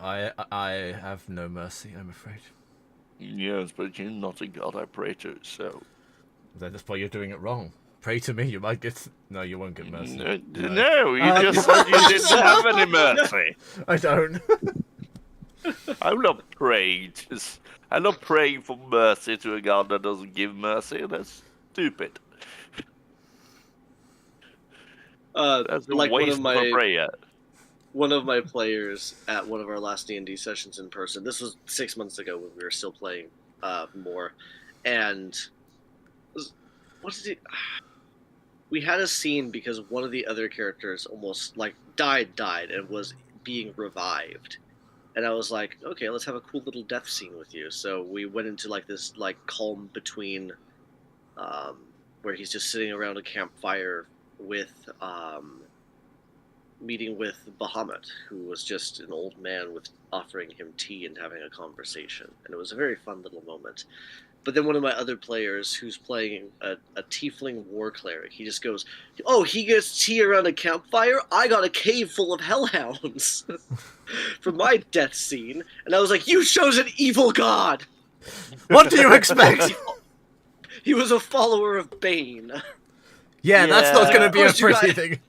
I have no mercy, I'm afraid. Yes, but you're not a god I pray to, so... That's why you're doing it wrong. Pray to me, you might get... No, you won't get mercy. No, you just said you didn't have any mercy. I don't. I'm not praying. I'm not praying for mercy to a god that doesn't give mercy. That's stupid. That's a Like waste of a prayer. one of my players at one of our last D&D sessions in person. This was 6 months ago when we were still playing more, and what did it? We had a scene because one of the other characters almost like died and was being revived, and I was like, okay, let's have a cool little death scene with you. So we went into like this like calm between, where he's just sitting around a campfire with meeting with Bahamut, who was just an old man with offering him tea and having a conversation, and it was a very fun little moment. But then one of my other players, who's playing a tiefling war cleric, he just goes, "Oh, he gets tea around a campfire? I got a cave full of hellhounds for my death scene." And I was like, "You chose an evil god!" What do you expect? He was a follower of Bane. Yeah, that's not going to be a pretty thing.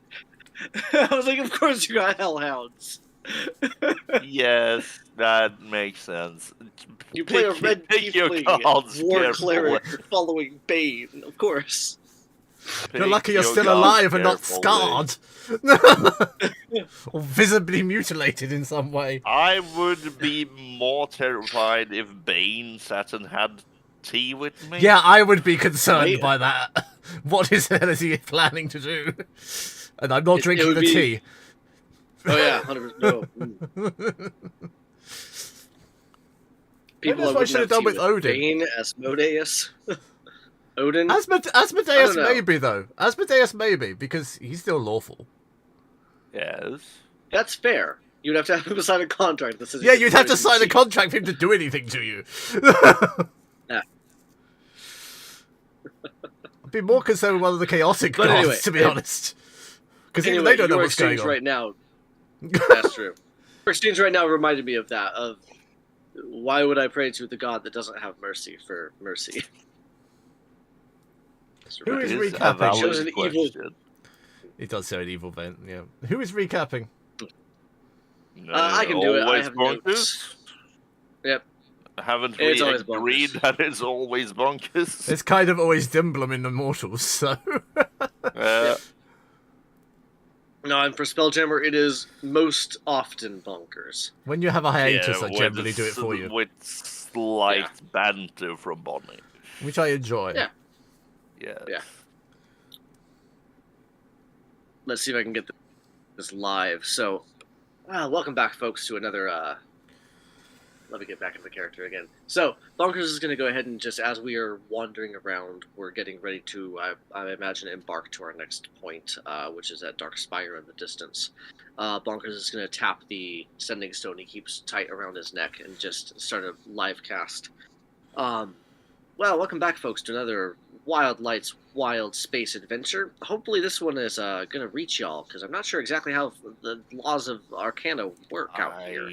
I was like, of course you got hellhounds. Yes, that makes sense. You play a red tiefling war cleric following Bane, of course. You're lucky you're still alive and not scarred. Or visibly mutilated in some way. I would be more terrified if Bane sat and had tea with me. Yeah, I would be concerned by that. What is he planning to do? And I'm not drinking the tea. Oh yeah, 100%. No. People I should have done with Odin. Bane, Asmodeus, Odin. Asmodeus maybe though. Asmodeus maybe because he's still lawful. Yes. That's fair. You'd have to have him sign a contract that says. Yeah, you'd have to sign a contract for him to do anything to you. Yeah. I'd be more concerned with one of the chaotic gods, to be honest. Because even they don't know what's going on. Right now, that's true. Your exchange right now reminded me of that. Of why would I pray to the god that doesn't have mercy for mercy? Who is recapping? It does say an evil vent, yeah. Who is recapping? I can do it. I have notes. Yep. Haven't we agreed that it's always bonkers? It's kind of always Dimblum in Immortals, so... Yep. No, and for Spelljammer, it is most often bonkers. When you have a hiatus, I generally do it for you. With slight banter from Bonnie. Which I enjoy. Yeah. Yeah. Yeah. Let's see if I can get this live. So, welcome back, folks, to another... Let me get back into the character again. So, Bonkers is going to go ahead and just, as we are wandering around, we're getting ready to, I imagine, embark to our next point, which is at Dark Spire in the distance. Bonkers is going to tap the sending stone he keeps tight around his neck and just start a live cast. Well, welcome back, folks, to another Wild Lights Wild Space Adventure. Hopefully this one is going to reach y'all, because I'm not sure exactly how the laws of Arcana work out here.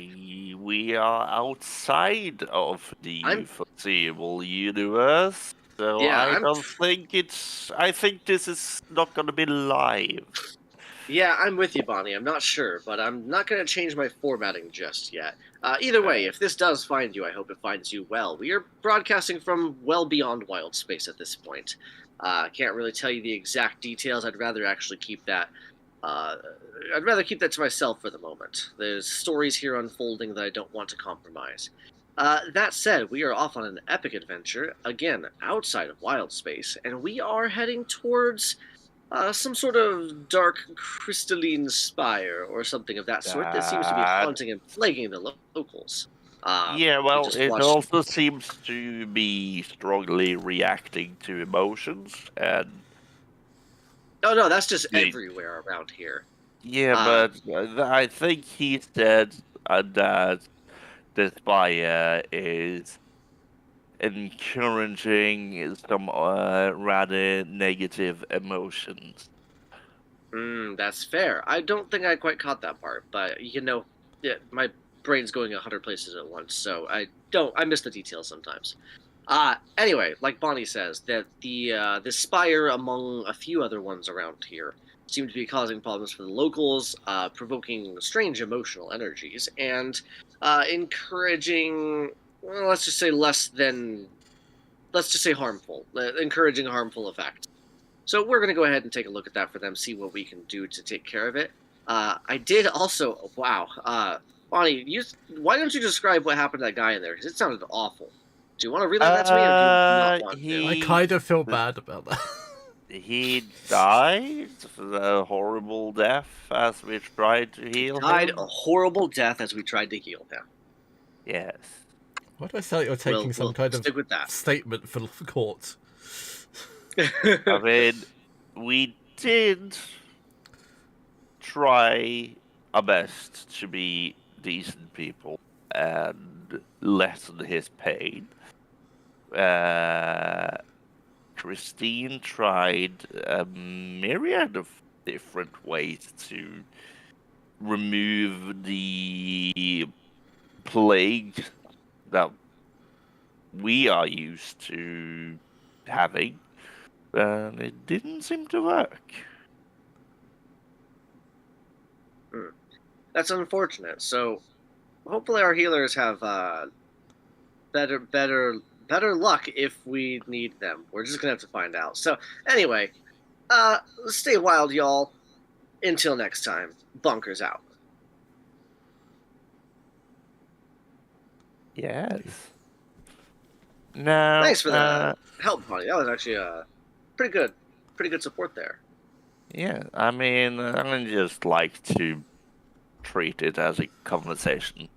We are outside of the foreseeable universe, so yeah, I think this is not going to be live. Yeah, I'm with you, Bonnie. I'm not sure, but I'm not going to change my formatting just yet. Either way, if this does find you, I hope it finds you well. We are broadcasting from well beyond wild space at this point. I can't really tell you the exact details. I'd rather actually keep that. I'd rather keep that to myself for the moment. There's stories here unfolding that I don't want to compromise. That said, we are off on an epic adventure, again, outside of wild space, and we are heading towards some sort of dark crystalline spire or something of that sort that seems to be haunting and plaguing the locals. Yeah, well, it also seems to be strongly reacting to emotions, and... Oh, no, that's just everywhere around here. Yeah, but I think he said that the spire is encouraging some rather negative emotions. That's fair. I don't think I quite caught that part, but you know, yeah, my brain's going 100 places at once, so I miss the details sometimes. Anyway, like Bonnie says, that this spire, among a few other ones around here, seem to be causing problems for the locals, provoking strange emotional energies, and encouraging, well, let's just say harmful, encouraging harmful effects. So we're going to go ahead and take a look at that for them, see what we can do to take care of it. I did also, wow, Bonnie, why don't you describe what happened to that guy in there? Because it sounded awful. Do you want to relay that to me, or do you not want to? I kind of feel bad about that. He died a horrible death as we tried to heal him. Died a horrible death as we tried to heal him. Yes. Why do I feel like you're taking some kind of statement for court? I mean, we did try our best to be decent people and lessen his pain. Christine tried a myriad of different ways to remove the plague that we are used to having, and it didn't seem to work. That's unfortunate. So, hopefully our healers have better luck if we need them. We're just gonna have to find out. So, anyway, stay wild, y'all. Until next time, Bunkers out. Yes. No. Thanks for the help, buddy. That was actually pretty good support there. Yeah, I mean, I just like to treat it as a conversation.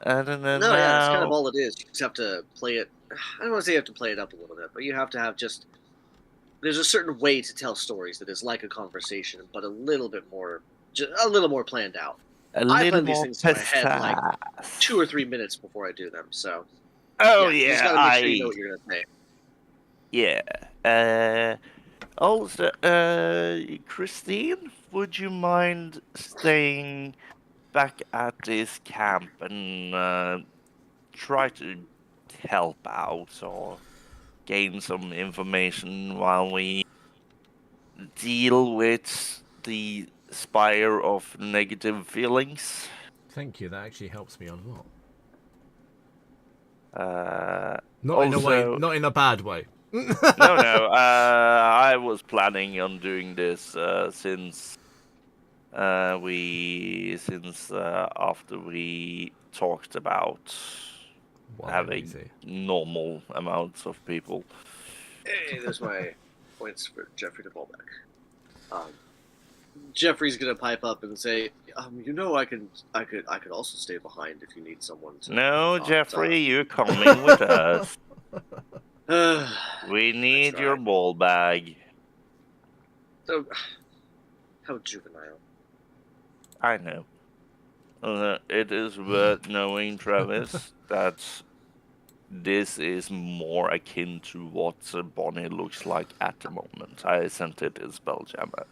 Yeah, that's kind of all it is. You just have to play it. I don't want to say you have to play it up a little bit, but you have to have just. There's a certain way to tell stories that is like a conversation, but a little more planned out. I plan these things in my head like 2 or 3 minutes before I do them. So. You just gotta make sure you know what you're gonna say. Yeah. Also, Christine, would you mind staying back at this camp and try to help out or gain some information while we deal with the spire of negative feelings? Thank you, that actually helps me a lot. Not in a bad way. No. I was planning on doing this since after we talked about having normal amounts of people. Hey, there's my points for Jeffrey to fall back. Jeffrey's gonna pipe up and say, I could also stay behind if you need someone to. No, Jeffrey, you're coming with us. We need your ball bag. So, how juvenile. I know. It is worth knowing, Travis, that this is more akin to what Bonnie looks like at the moment. I sent it in Spelljammer.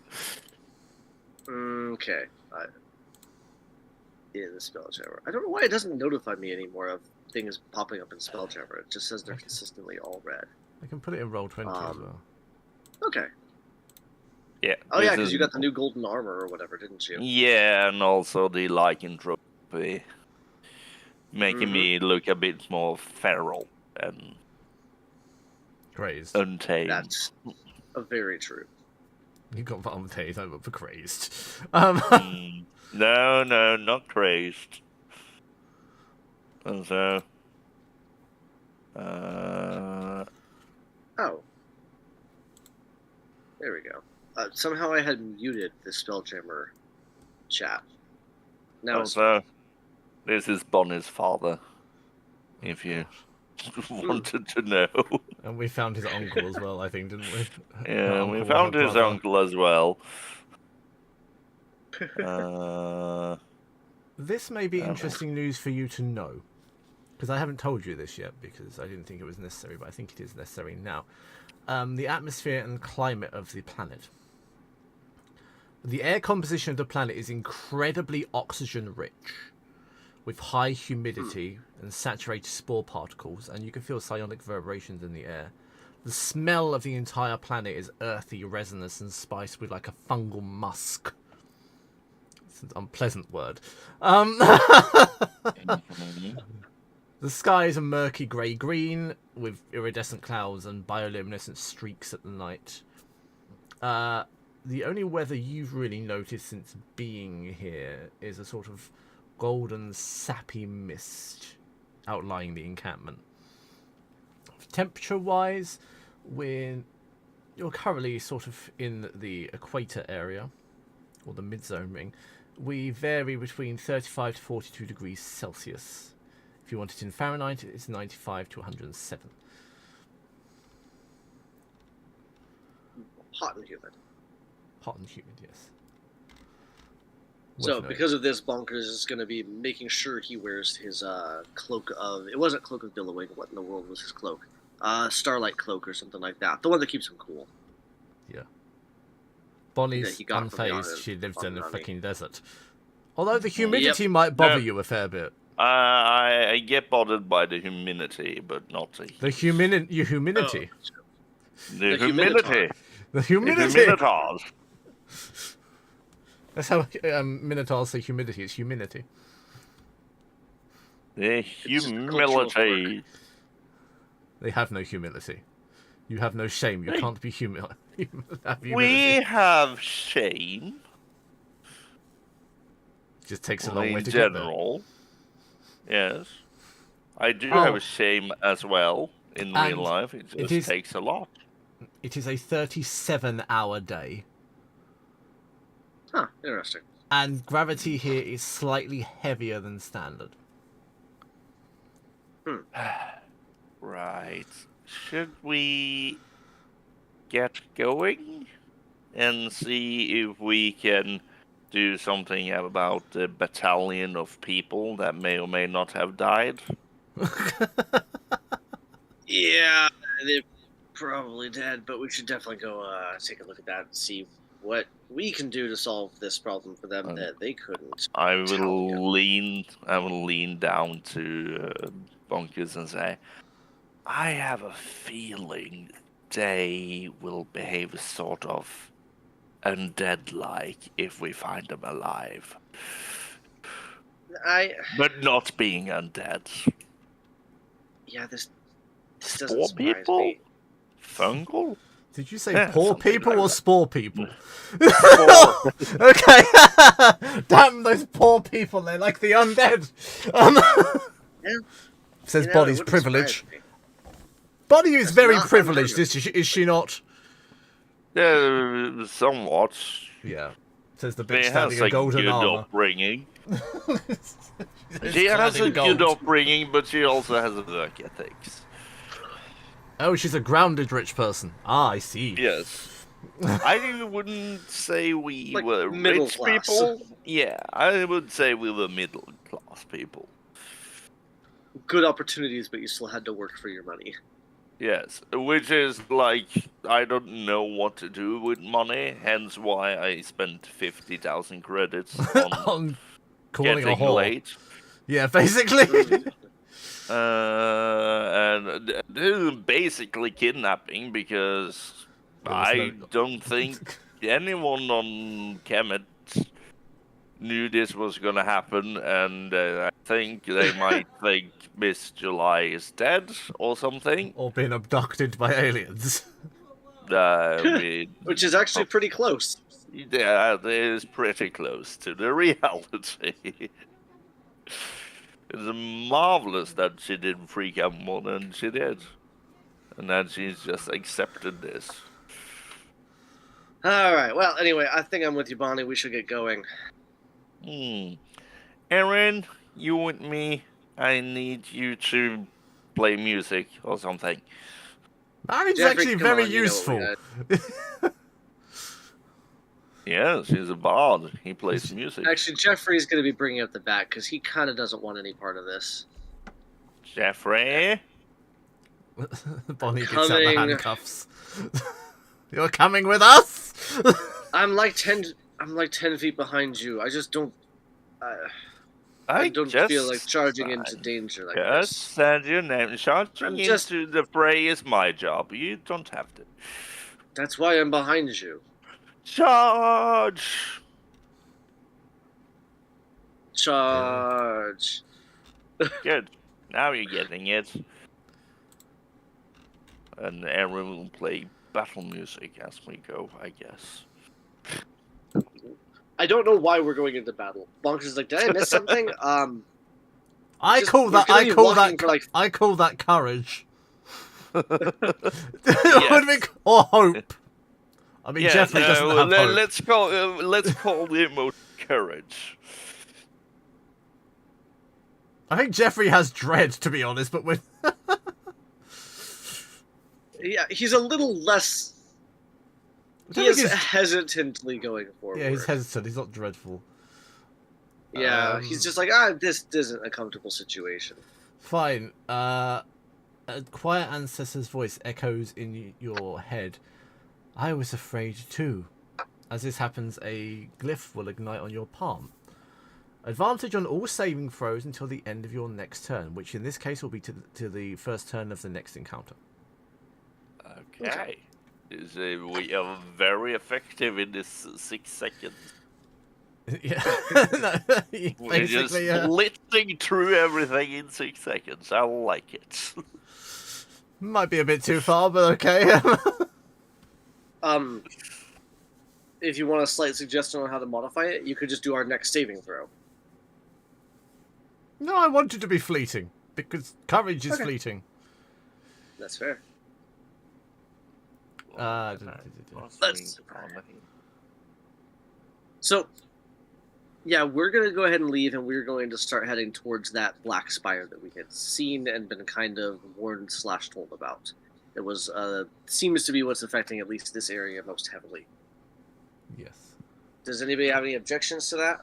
Okay. In the Spelljammer. I don't know why it doesn't notify me anymore of things popping up in Spelljammer. It just says they're consistently all red. I can put it in Roll20 as well. Okay. Yeah. Oh yeah, because you got the new golden armor or whatever, didn't you? Yeah, and also the lycanthropy, making me look a bit more feral and crazed, untamed. That's very true. You got untamed over for crazed. No, not crazed. And so, oh, there we go. Somehow I had muted the Spelljammer chat. Now so this is Bonnie's father, if you wanted to know. And we found his uncle as well, I think, didn't we? Yeah, we found his uncle as well. This may be interesting news for you to know, because I haven't told you this yet, because I didn't think it was necessary, but I think it is necessary now. The atmosphere and climate of the planet. The air composition of the planet is incredibly oxygen rich, with high humidity and saturated spore particles, and you can feel psionic vibrations in the air. The smell of the entire planet is earthy, resinous, and spiced with like a fungal musk. It's an unpleasant word. The sky is a murky grey-green with iridescent clouds and bioluminescent streaks at the night. The only weather you've really noticed since being here is a sort of golden, sappy mist outlining the encampment. Temperature-wise, you're currently sort of in the equator area, or the mid-zone ring. We vary between 35 to 42 degrees Celsius. If you want it in Fahrenheit, it's 95 to 107. Hot and humid. Hot and humid, yes. So, Worth because of this, Bonkers is going to be making sure he wears his cloak of... It wasn't Cloak of Billowing. What in the world was his cloak? Starlight Cloak or something like that. The one that keeps him cool. Yeah. Bonnie's That he got from unfazed. She lives in a Army. fucking desert. Although the humidity might bother you a fair bit. I get bothered by the humidity, but not the heat. The humidity. The The humidity. The The humidity. humiditas. That's how Minotaurs say humidity. It's humidity. The just a cultural humility. They have no humility. You have no shame. You Hey. can't be have humility. We have shame Just takes a long way in to get there. general. Yes. I do Oh. have a shame as well in And real life. It it just is- takes a lot. It is a 37-hour day, Huh, interesting. and gravity here is slightly heavier than standard. Right. Should we get going and see if we can do something about the battalion of people that may or may not have died? Yeah, they're probably dead, but we should definitely go take a look at that and see what we can do to solve this problem for them that they couldn't. I Battalion. will lean down to Bonkers and say, I have a feeling they will behave sort of undead-like if we find them alive. But not being undead. Yeah, this doesn't Spore surprise people? me. Fungal? Did you say Yeah, poor something people like or that. spore people? Spore. Okay. Damn those poor people. They're like the undead. Yeah, Says you know, it Bonnie's wouldn't privilege. surprise me. Bonnie is That's very not privileged, unheard is she not? Yeah, somewhat. Yeah. Says the She bitch has standing in a golden good armor. upbringing. She's She has clad a in gold. good upbringing, but she also has work ethics. Oh, she's a grounded rich person. Ah, I see. Yes. I wouldn't say we Like were middle rich class. people. Yeah, I would say we were middle class people. Good opportunities, but you still had to work for your money. Yes, which is like, I don't know what to do with money, hence why I spent 50,000 credits on On calling a getting whore. late. Yeah, basically. And this is basically kidnapping because There was I no- don't think anyone on Kemet knew this was gonna happen, and I think they might think Miss July is dead or something. Or being abducted by aliens. I mean, Which is actually pretty close. yeah, it is pretty close to the reality. It's marvelous that she didn't freak out more than she did. And that she's just accepted this. Alright, well, anyway, I think I'm with you, Bonnie. We should get going. Aaron, you with me? I need you to play music or something. Marion's Jeffrey, actually come very on, you know what we useful. got. Yes, he's a bard. He plays music. Actually, Jeffrey's going to be bringing up the back because he kind of doesn't want any part of this. Jeffrey? Bonnie gets out the Coming. handcuffs. You're coming with us? I'm like 10 feet behind you. I just don't. I don't feel like charging into danger like this. Just said your name. Charging into the fray is my job. You don't have to. That's why I'm behind you. Charge! Charge. Good. Now you're getting it. And everyone will play battle music as we go, I guess. I don't know why we're going into battle. Bonkers is like, did I miss something? I just- call we're that. gonna I be call walking that. for, like- I call that courage. Yes. Or hope. I mean, Jeffrey doesn't have hope. Let's call the emote courage. I think Jeffrey has dread, to be honest, but with Yeah, he's a little less. He is hesitantly going forward. yeah, he's hesitant. He's not dreadful. Yeah, he's just like, this isn't a comfortable situation. Fine. A quiet ancestor's voice echoes in your head. I was afraid too. As this happens, a glyph will ignite on your palm. Advantage on all saving throws until the end of your next turn, which in this case will be to the first turn of the next encounter. Okay. We are very effective in this 6 seconds. Yeah. No, We're just blitzing through everything in 6 seconds. I like it. Might be a bit too far, but okay. If you want a slight suggestion on how to modify it, you could just do our next saving throw. No, I want it to be fleeting, because courage is Okay. fleeting. That's fair. Let's... So, yeah, we're going to go ahead and leave, and we're going to start heading towards that black spire that we had seen and been kind of warned/told about. It was seems to be what's affecting at least this area most heavily. Yes. Does anybody have any objections to that?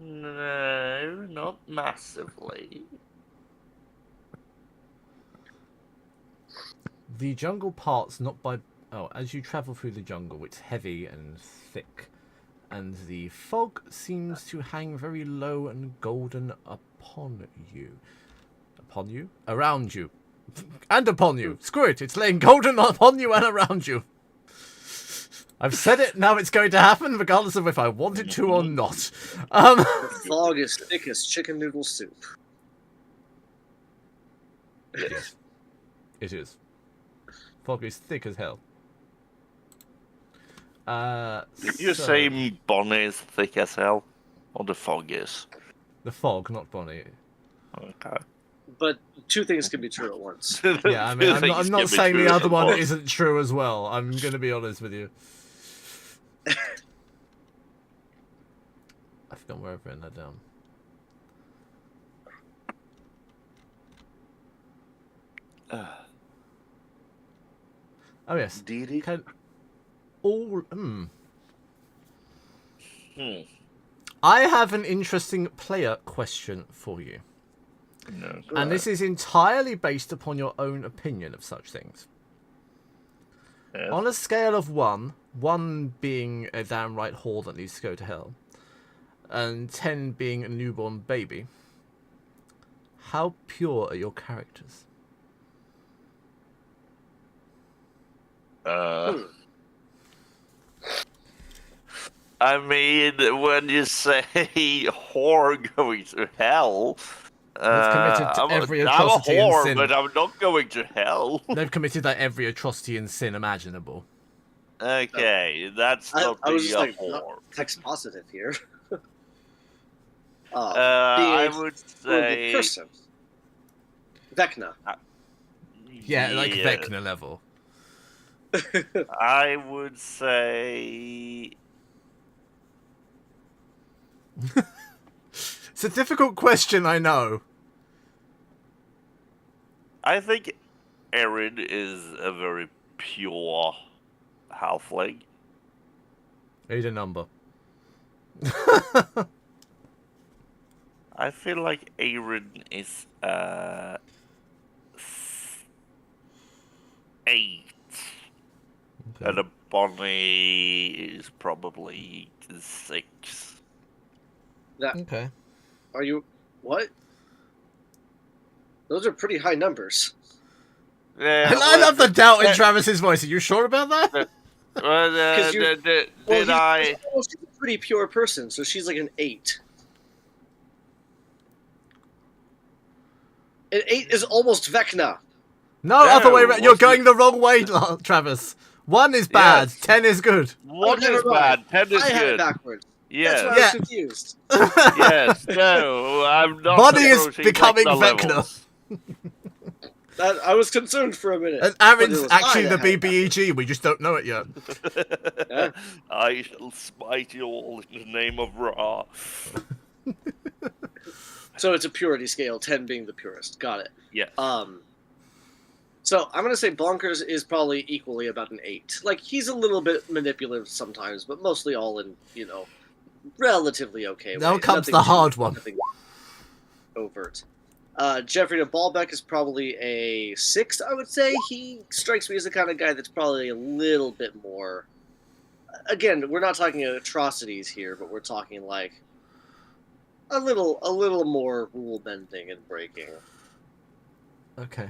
No, not massively. The jungle parts not by... Oh, as you travel through the jungle, it's heavy and thick. And the fog seems to hang very low and golden upon you. Upon you? Around you. And upon you. Screw it, it's laying golden upon you and around you. I've said it, now it's going to happen, regardless of if I want it to or not. The fog is thick as chicken noodle soup. Yes. It is. Fog is thick as hell. Did you say Bonnie is thick as hell? Or the fog is? The fog, not Bonnie. Okay. But two things can be true at once. Yeah, I mean, I'm not saying the other one isn't true as well. I'm going to be honest with you. I forgot where I've written that down. Oh yes. Did Can all I have an interesting player question for you. No. And this is entirely based upon your own opinion of such things. Yes. On a scale of 1 being a downright whore that needs to go to hell, and 10 being a newborn baby, how pure are your characters? I mean, when you say whore going to hell, committed to every I'm a atrocity and whore, sin. but I'm not going to hell. They've committed like every atrocity and sin imaginable. Okay, that's I not was just a like, whore. not text positive here. I would horrible say person. Vecna. Yeah, like Vecna level. I would say It's a difficult question, I know. I think Erin is a very pure halfling. Need a number. I feel like Erin is 8. Okay. And a Bonnie is probably 6. That Okay. Are you... What? Those are pretty high numbers. Yeah, I love the doubt in uh, Travis's voice. Are you sure about that? Because you're... did Well, I? she's a pretty pure person, so she's like an 8. An 8 is almost Vecna. No, No, other way around. You're what's the- going the wrong way, Travis. 1 is bad, Yes. 10 is good. One never is mind. bad. 10 is I had it good. backwards. Yes. That's why I was confused. Yes. No, I'm not. Bonnie is approaching becoming Vecna Vecna. levels. I was concerned for a minute. And but it Aaron's was actually I the that had it BBEG. We just don't know it yet. Yeah. I shall smite you all in the name of Ra. So it's a purity scale, 10 being the purest. Got it. Yes. So I'm gonna say Bonkers is probably equally about an 8. Like, he's a little bit manipulative sometimes, but mostly all in, relatively okay. Now ways. comes Nothing the hard one. nothing overt. Jeffrey de Ballbeck is probably a 6, I would say. He strikes me as the kind of guy that's probably a little bit more. Again, we're not talking atrocities here, but we're talking like a little more rule bending and breaking. Okay.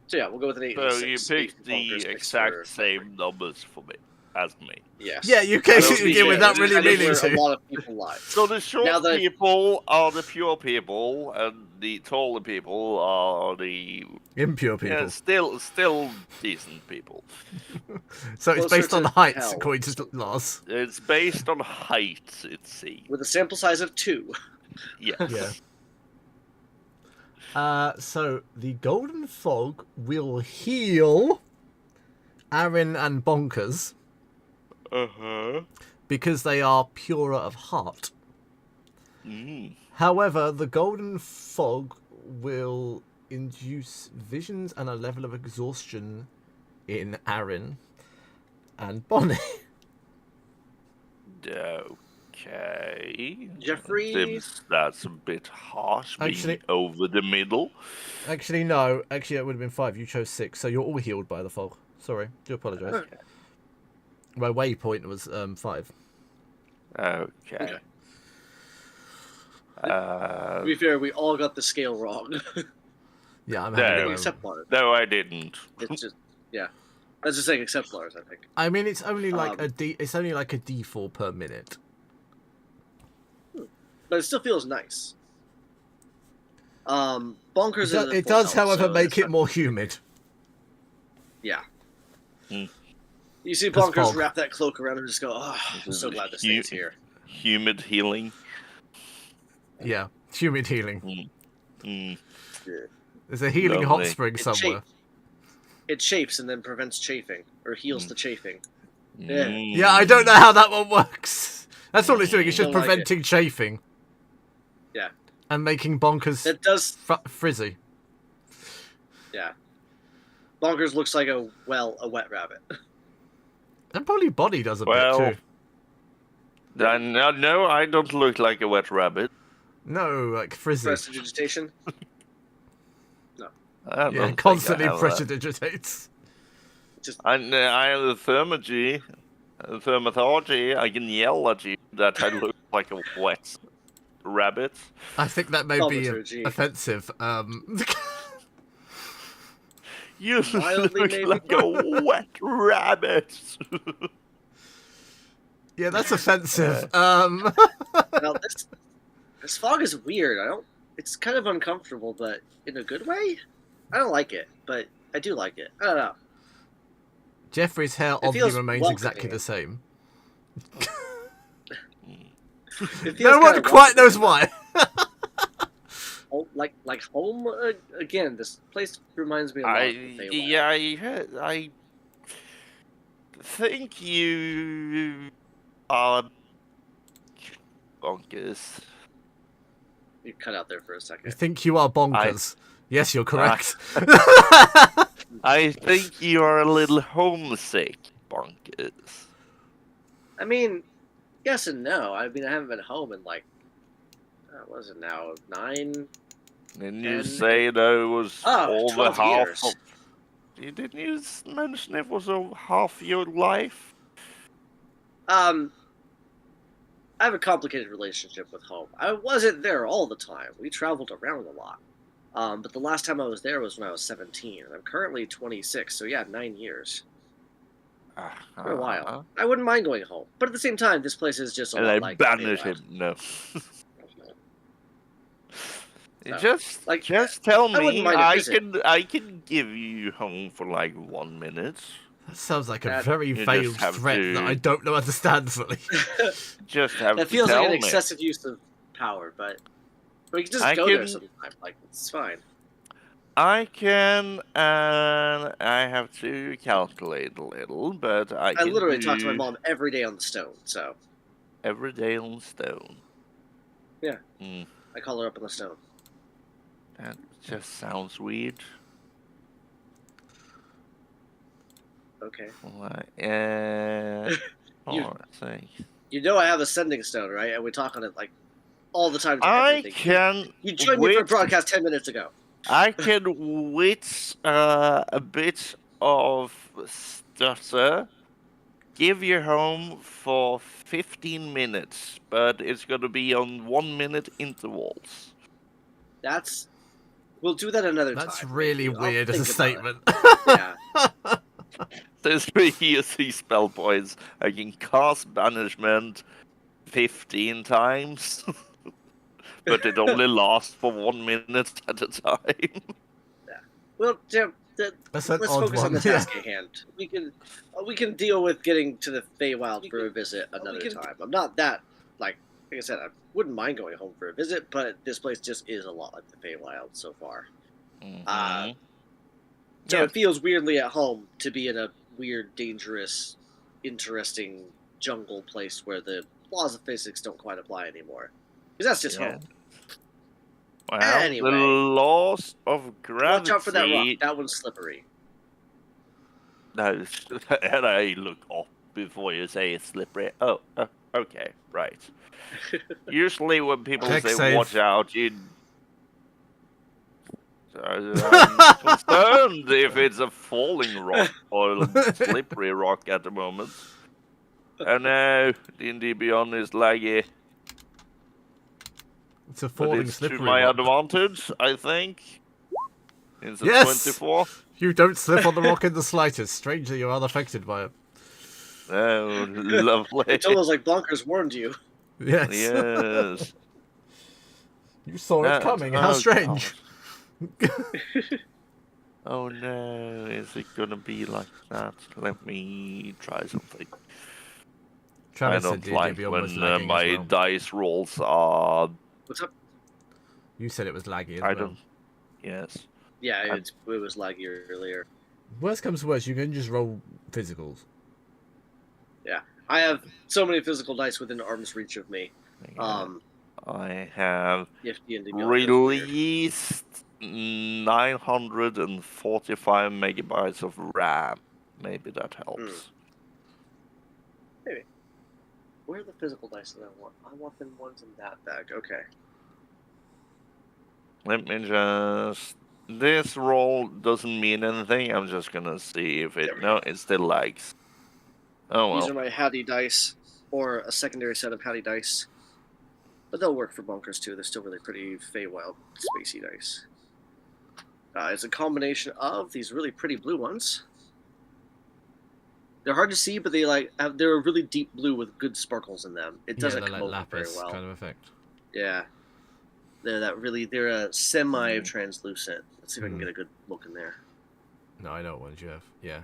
So yeah, we'll go with an 8 and a So 6. you 8 picked for the Bonkers, 6 exact for same Jeffrey. numbers for me as me. Yes. Yeah, you I can don't begin think without That is really kind of meaning where a to. lot of people lie. So the short Now that- people are the pure people, and the taller people are the Impure people. still decent people. So it's Closer based on to height, hell. according to Lars. It's based on height, it seems. With a sample size of 2. Yes. Yeah. So the golden fog will heal Aaron and Bonkers Uh-huh. because they are purer of heart. Mm. However, the golden fog will induce visions and a level of exhaustion in Aaron and Bonnie. Okay. Jeffrey? Seems that's a bit harsh, being Actually- over the middle. Actually, no. Actually, it would have been 5. You chose 6, so you're all healed by the fog. Sorry, do apologise. Okay. My waypoint was 5. Okay. To be fair, we all got the scale wrong. Yeah, I'm No. having a Except Lars. No, I didn't. It's just, yeah. That's just saying except Lars, I think. I mean, it's only like Um, It's only like a D4 per minute. But it still feels nice. Bonkers is at It full does, health, however, so make it's it not- more humid. Yeah. Hmm. You see 'Cause Bonkers fog. wrap that cloak around and just go, oh, I'm This so is glad this hu- thing's here. Humid healing. Yeah, humid healing. Mm. There's a healing hot Lovely. spring It somewhere. It chafes and then prevents chafing, or heals the chafing. Yeah. Mm. Yeah, I don't know how that one works. That's all it's doing. It's just Don't like it. preventing chafing. Yeah. And making Bonkers It does, frizzy. yeah. Bonkers looks like a wet rabbit. And probably Bonnie does a Well, bit too. No, I don't look like a wet rabbit. No, like frizzy. Prestidigitation. I don't Yeah, think constantly I have pressure that. digitates. I have the thermatology. I can yell at you that I look like a wet rabbit. I think that may be Thaumaturgy. offensive. You Mildly, look maybe? like a wet rabbit. Yeah, that's offensive. Now this fog is weird. It's kind of uncomfortable, but in a good way. I don't like it, but I do like it. I don't know. Jeffrey's hair It oddly feels remains welcoming. exactly the same. It feels No one kinda quite knows welcoming. why. Like home again. This place reminds me a lot of Feywild. I think you are bonkers. You cut out there for a I second. think you are bonkers. Yes, you're correct. I think you are a little homesick, bonkers. I mean, yes and no. I mean, I haven't been home in like, what is it now, 9? Didn't you And- say that it was over 12 half years. of... Didn't you mention it was half your life? I I have a complicated relationship with home. I wasn't there all the time. We traveled around a lot. But the last time I was there was when I was 17, and I'm currently 26. So yeah, 9 years. For a while. Uh-huh. I wouldn't mind going home, but at the same time, this place is just a And lot I like banish Feywild. him. No. So, Just like, tell I wouldn't me. mind a visit. I can give you home for like 1 minute. That sounds like a That- very You veiled just have threat to- that I don't know how to stand fully. Just have That to feels tell like an me. excessive use of power, but we can just I go there can- sometime. Like, it's fine. I can, and I have to calculate a little, but I I can literally do talk to my mom every day on the stone, so every day on stone. Yeah. Mm, I call her up on the stone. that just sounds weird. Okay. You- Say. You know I have a sending stone, right? And we talk on it like all the time. To I everything. can. You joined me for a wait- broadcast 10 minutes ago. I can wait a bit of stutter. Give you home for 15 minutes, but it's gonna be on 1 minute intervals. We'll do that another That's time. really maybe. I'll weird as a think about it. statement. Yeah. There's 3 ESC spell points. I can cast banishment 15 times, but it only lasts for 1 minute at a time. Well, Jim, That's an let's odd focus on one. the Yeah. task at hand. We can deal with getting to the Feywild for a visit another time. I'm not that like I said. I wouldn't mind going home for a visit, but this place just is a lot like the Feywild so far. Mhm. So Yeah. it feels weirdly at home to be in a weird, dangerous, interesting jungle place where the laws of physics don't quite apply anymore. Because that's just Yeah. home. Well, Anyway. the laws of gravity. Watch out for that rock. That one's slippery. No, and I look up before you say it's slippery. Oh, okay, right. Usually when people Check say save. watch out, I'm concerned if it's a falling rock or a slippery rock at the moment. Oh no, D&D Beyond is laggy. It's a But falling it's to slippery my rock. advantage, I think. It's a Yes! 24. You don't slip on the rock in the slightest. Strangely, you're unaffected by it. Oh, lovely. It's almost like Bonkers warned you. Yes. Yes. You saw it coming. How Oh, strange. God. Oh no, is it gonna be like that? Let me try something. Travis I said don't D&D like Beyond was when lagging my as well. dice rolls are. What's up? You said it was laggy as I well. don't. Yes. Yeah, it was laggy earlier. Worst comes to worst, you can just roll physicals. I have so many physical dice within arm's reach of me. I have If D&D Beyond goes weird. released 945 megabytes of RAM. Maybe that helps. Where are the physical dice that I want? I want them ones in that bag. Okay. Let me just. This roll doesn't mean anything. I'm just gonna see if it. No, it still lags. Oh These well. are my Hattie dice, or a secondary set of Hattie dice. But they'll work for Bonkers too. They're still really pretty Feywild spacey dice. It's a combination of these really pretty blue ones. They're hard to see, but they're a really deep blue with good sparkles in them. It doesn't they're come like over very lapis well. kind of effect. Yeah. They're a semi-translucent. Let's see if I can Mhm. get a good look in there. No, I know what ones you have. Yeah.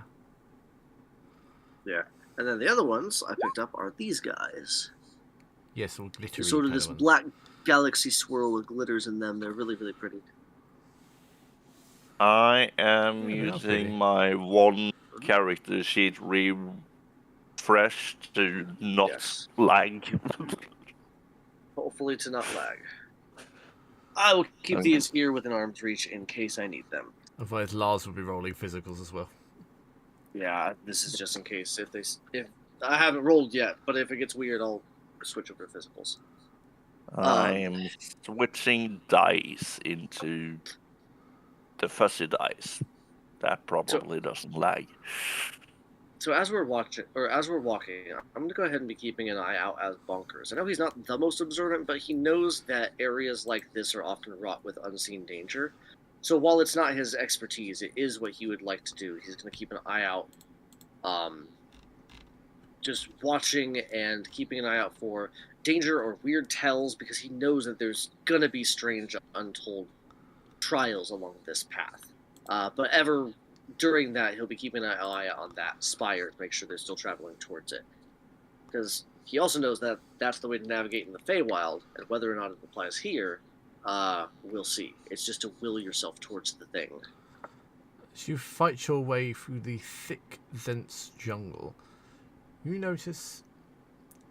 Yeah. And then the other ones I picked up are these guys. Yes, all glittery. Sort of kind this ones. black galaxy swirl with glitters in them. They're really, really pretty. I am Yeah, they're pretty. using my one character sheet refreshed to not Yes. lag. Hopefully to not lag. I will keep Okay. these here within arm's reach in case I need them. Otherwise, Lars will be rolling physicals as well. Yeah, this is just in case if I haven't rolled yet, but if it gets weird, I'll switch over to physicals. I am switching dice into the fuzzy dice. That probably doesn't lag. So as we're walking, I'm gonna go ahead and be keeping an eye out as Bonkers. I know he's not the most observant, but he knows that areas like this are often wrought with unseen danger. So while it's not his expertise, it is what he would like to do. He's gonna keep an eye out, just watching and keeping an eye out for danger or weird tells, because he knows that there's gonna be strange, untold trials along this path. But ever during that, he'll be keeping an eye on that spire to make sure they're still traveling towards it. Because he also knows that that's the way to navigate in the Feywild, and whether or not it applies here, we'll see. It's just to will yourself towards the thing. As you fight your way through the thick, dense jungle, you notice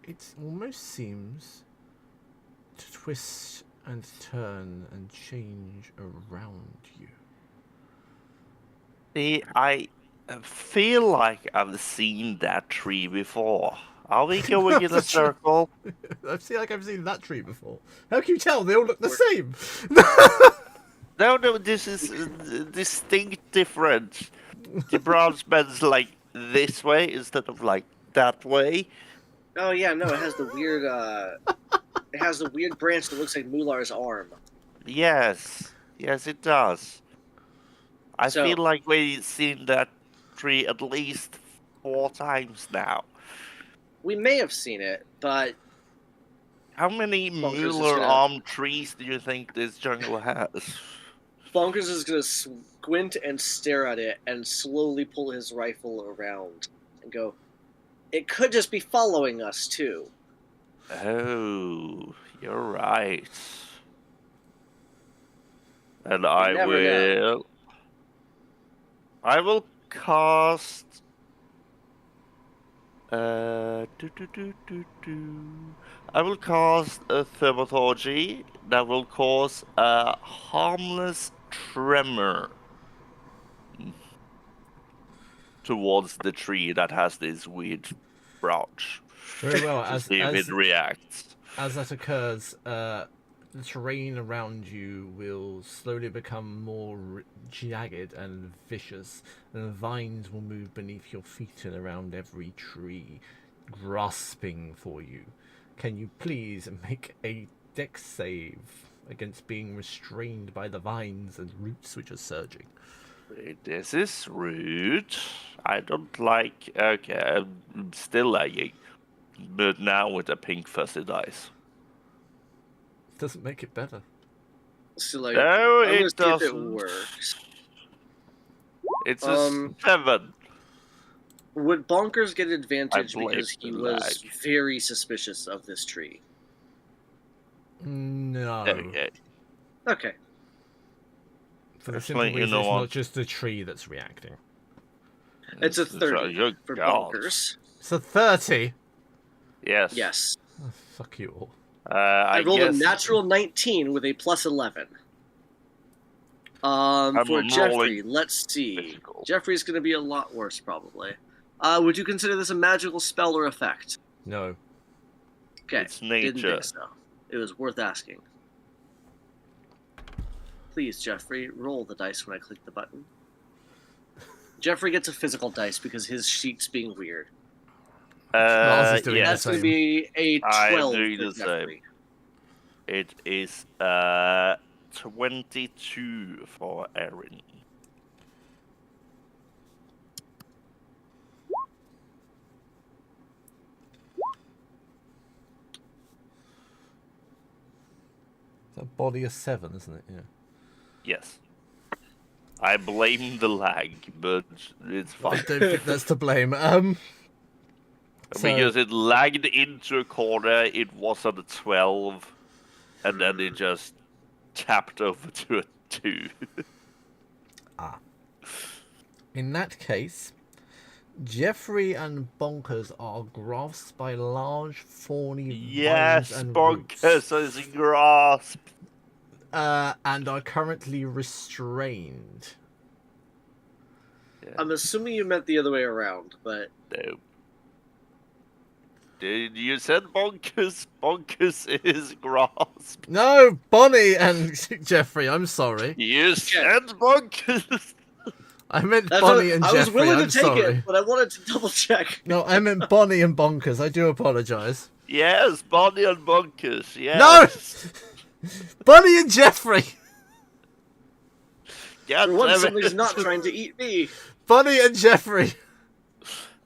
it almost seems to twist and turn and change around you. See, I feel like I've seen that tree before. Are we going in a circle? I feel like I've seen that tree before. How can you tell? They all look the same. No, this is distinct different. The branch bends like this way instead of like that way. Oh yeah, no, it has the weird branch that looks like Mular's arm. Yes, it does. I So- feel like we've seen that tree at least 4 times now. We may have seen it, but How many Bonkers is Mueller gonna- arm trees do you think this jungle has? Bonkers is gonna squint and stare at it and slowly pull his rifle around and go, "It could just be following us too." Oh, you're right. And never know. I will cast. I will cast a thermaturgy that will cause a harmless tremor towards the tree that has this weird branch. Very well. To As, see if as, it reacts. as that occurs, the terrain around you will slowly become more jagged and vicious, and the vines will move beneath your feet and around every tree, grasping for you. Can you please make a dex save against being restrained by the vines and roots which are surging? This is rude. I don't like. Okay, I'm still lagging. But now with a pink fuzzy dice. Doesn't make it better. So like, No, I'm gonna it see if it doesn't. works. It's a 7. Would Bonkers get advantage blame because he the was lag. very suspicious of this tree? No. Okay. Okay. For the Actually, simple you reason know it's what? not just the tree that's reacting. It's a 30 Good for God. Bonkers. It's a 30. Yes. Yes. Oh, fuck you all. I rolled guess a natural 19 with a plus 11. For rolling Jeffrey, let's see. difficult. Jeffrey's going to be a lot worse, probably. Would you consider this a magical spell or effect? No. Okay, It's didn't nature. think so. It was worth asking. Please, Jeffrey, roll the dice when I click the button. Jeffrey gets a physical dice because his sheet's being weird. Miles is doing yeah, the That's going to same. be a I'm 12 doing for the same. Jeffrey. It is 22 for Erin. It's a body of 7, isn't it? Yeah. Yes. I blame the lag, but it's I fine. don't think that's to blame. Because it lagged into a corner, it was on a 12, and then it just tapped over to a 2. In that case, Jeffrey and Bonkers are grasped by large, thorny Yes, vines and Bonkers roots, is grasp. and are currently restrained. I'm assuming you meant the other way around, but No. Dude, you said Bonkers. Bonkers is grasp. No, Bonnie and Jeffrey, I'm sorry. You said Bonkers. I meant That's Bonnie and I Jeffrey. was willing I'm to take sorry. it, but I wanted to double check. No, I meant Bonnie and Bonkers. I do apologise. Yes, Bonnie and Bunkers. No! Yes. Bonnie and Jeffrey! God For once, damn something's it. not trying to eat me. Bonnie and Jeffrey!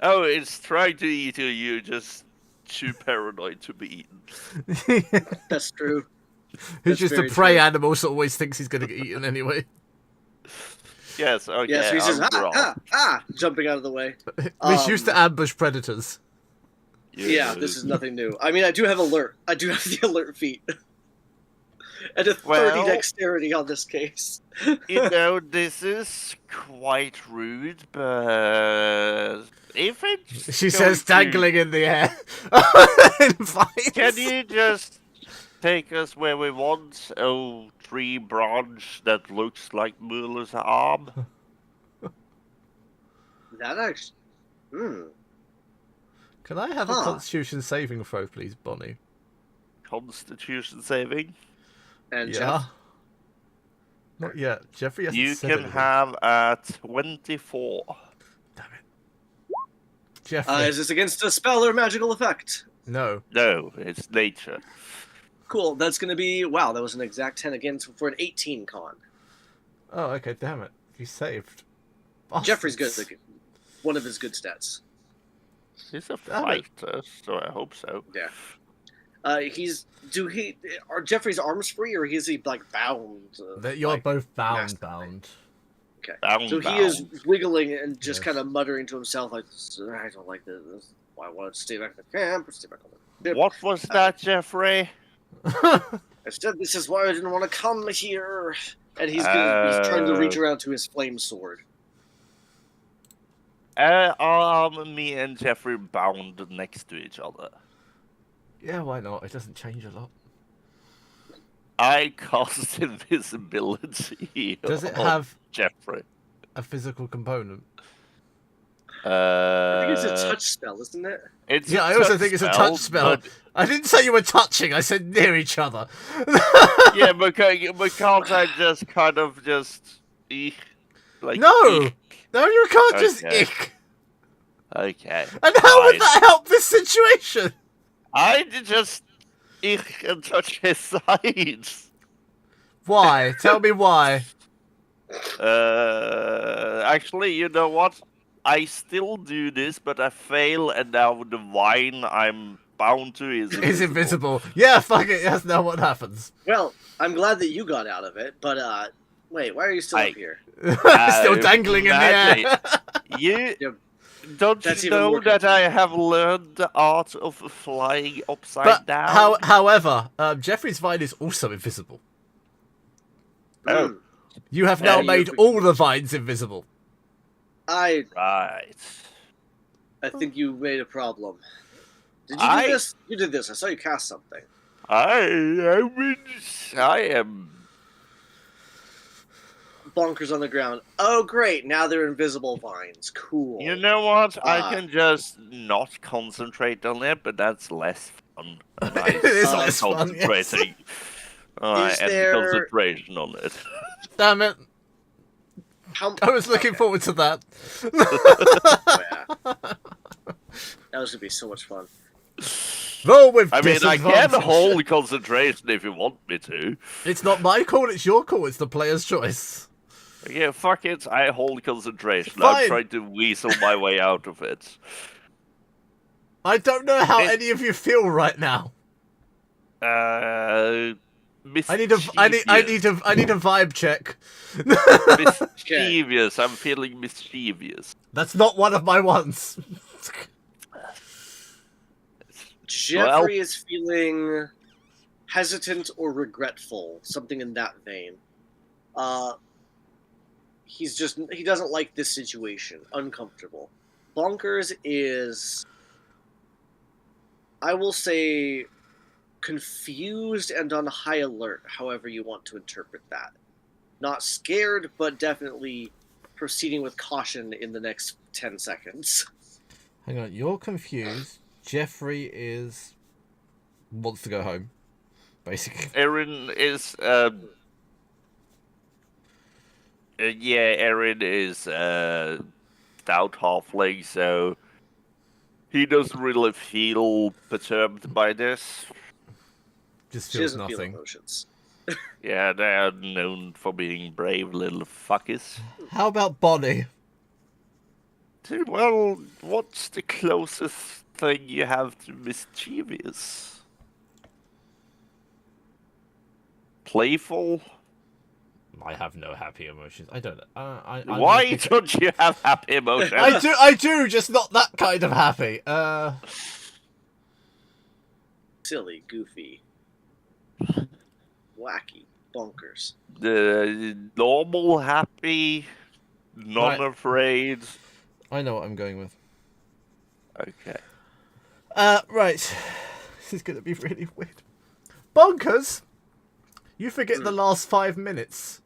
Oh, it's trying to eat you. You're just too paranoid to be eaten. That's true. Who's That's just a very prey true. animal, so always thinks he's going to get eaten anyway. Yes, okay. Yeah, so he's just I'm wrong. jumping out of the way. He's used to ambush predators. Yeah, this is nothing new. I mean, I do have alert. I do have the alert feat. And a 30 Well- dexterity on this case. You know, this is quite rude, but if it's She going says, to- dangling in the air. Invites. Can you just take us where we want? Oh, tree branch that looks like Muller's arm. That actually... Can I have a Huh. Constitution saving throw, please, Bonnie? Constitution saving. And Yeah. Jeff, Not yet. Jeffrey hasn't You said can anything. have a 24. Damn it. Jeffrey. is this against a spell or magical effect? No. No, it's nature. Cool, that's going to be... Wow, that was an exact 10 again for an 18 con. Oh, okay, damn it. You saved. Jeffrey's good. Bastards. One of his good stats. He's a Damn it. fighter, so I hope so. Yeah. Are Jeffrey's arms free, or is he, like, bound? That you're like, both bound, masterfully? bound. Okay. Bound, So he is bound. wiggling and just Yes. kind of muttering to himself, like, I don't like this. I want to stay back in the camp, or stay back on the ship. What was that, Jeffrey? I said this is why I didn't want to come here. And he's trying to reach around to his flame sword. Me and Jeffrey bound next to each other. Yeah, why not? It doesn't change a lot. I cast invisibility. Does it on have Jeffrey? a physical component? I think it's a touch spell, isn't it? It's Yeah, a I also touch think it's a touch spell. but- I didn't say you were touching, I said near each other. yeah, but can't I just kind of just like No! eek? No, you can't just Okay. ick. Okay. And how would fine. that help this situation? I did just eek and touch his sides. Why? Tell me why. Actually, you know what? I still do this, but I fail, and now the vine I'm bound to is It's invisible. Yeah, fuck it. That's not what happens. Well, I'm glad that you got out of it, but, wait, why are you still up here? Still dangling in the madly. air. You Yeah, don't that's you even know more that I have learned the art of flying upside But down? however, Jeffrey's vine is also invisible. Oh. Hmm. You have now Yeah, made you- all the vines invisible. I Right. think you made a problem. Did you I- do this? You did this. I saw you cast something. I am. Bonkers on the ground. Oh, great. Now they're invisible vines. Cool. You know what? Ah. I can just not concentrate on it, but that's less fun. And I It is stop less fun, yes. concentrating. I Is end there- concentration on it. Damn it. How... I was looking Okay. forward to that. Oh, yeah. That was going to be so much fun. Roll with I mean, I can disadvantage. hold concentration if you want me to. It's not my call, it's your call. It's the player's choice. Yeah, fuck it. I hold concentration. Fine. I'm trying to weasel my way out of it. I don't know how It- any of you feel right now. I need a vibe check. Mischievous. I'm feeling mischievous. That's not one of my ones. Jeffrey is feeling hesitant or regretful, something in that vein. He doesn't like this situation, uncomfortable. Bonkers is, I will say, confused and on high alert, however you want to interpret that. Not scared, but definitely proceeding with caution in the next 10 seconds. Hang on, you're confused. Jeffrey wants to go home, basically. Erin is Yeah, Erin is stout halfling, so he doesn't really feel perturbed by this. Just She feels doesn't feel nothing. emotions. Yeah, they are known for being brave little fuckers. How about Bonnie? Dude, well, what's the closest thing you have to mischievous? Playful? I have no happy emotions. I don't. I'm Why gonna pick- don't you have happy emotions? I do, just not that kind of happy. Silly, goofy, wacky, bonkers. The normal, happy, non-afraid. I know what I'm going with. Okay. Right. This is gonna be really weird. Bonkers! You forget the last 5 minutes.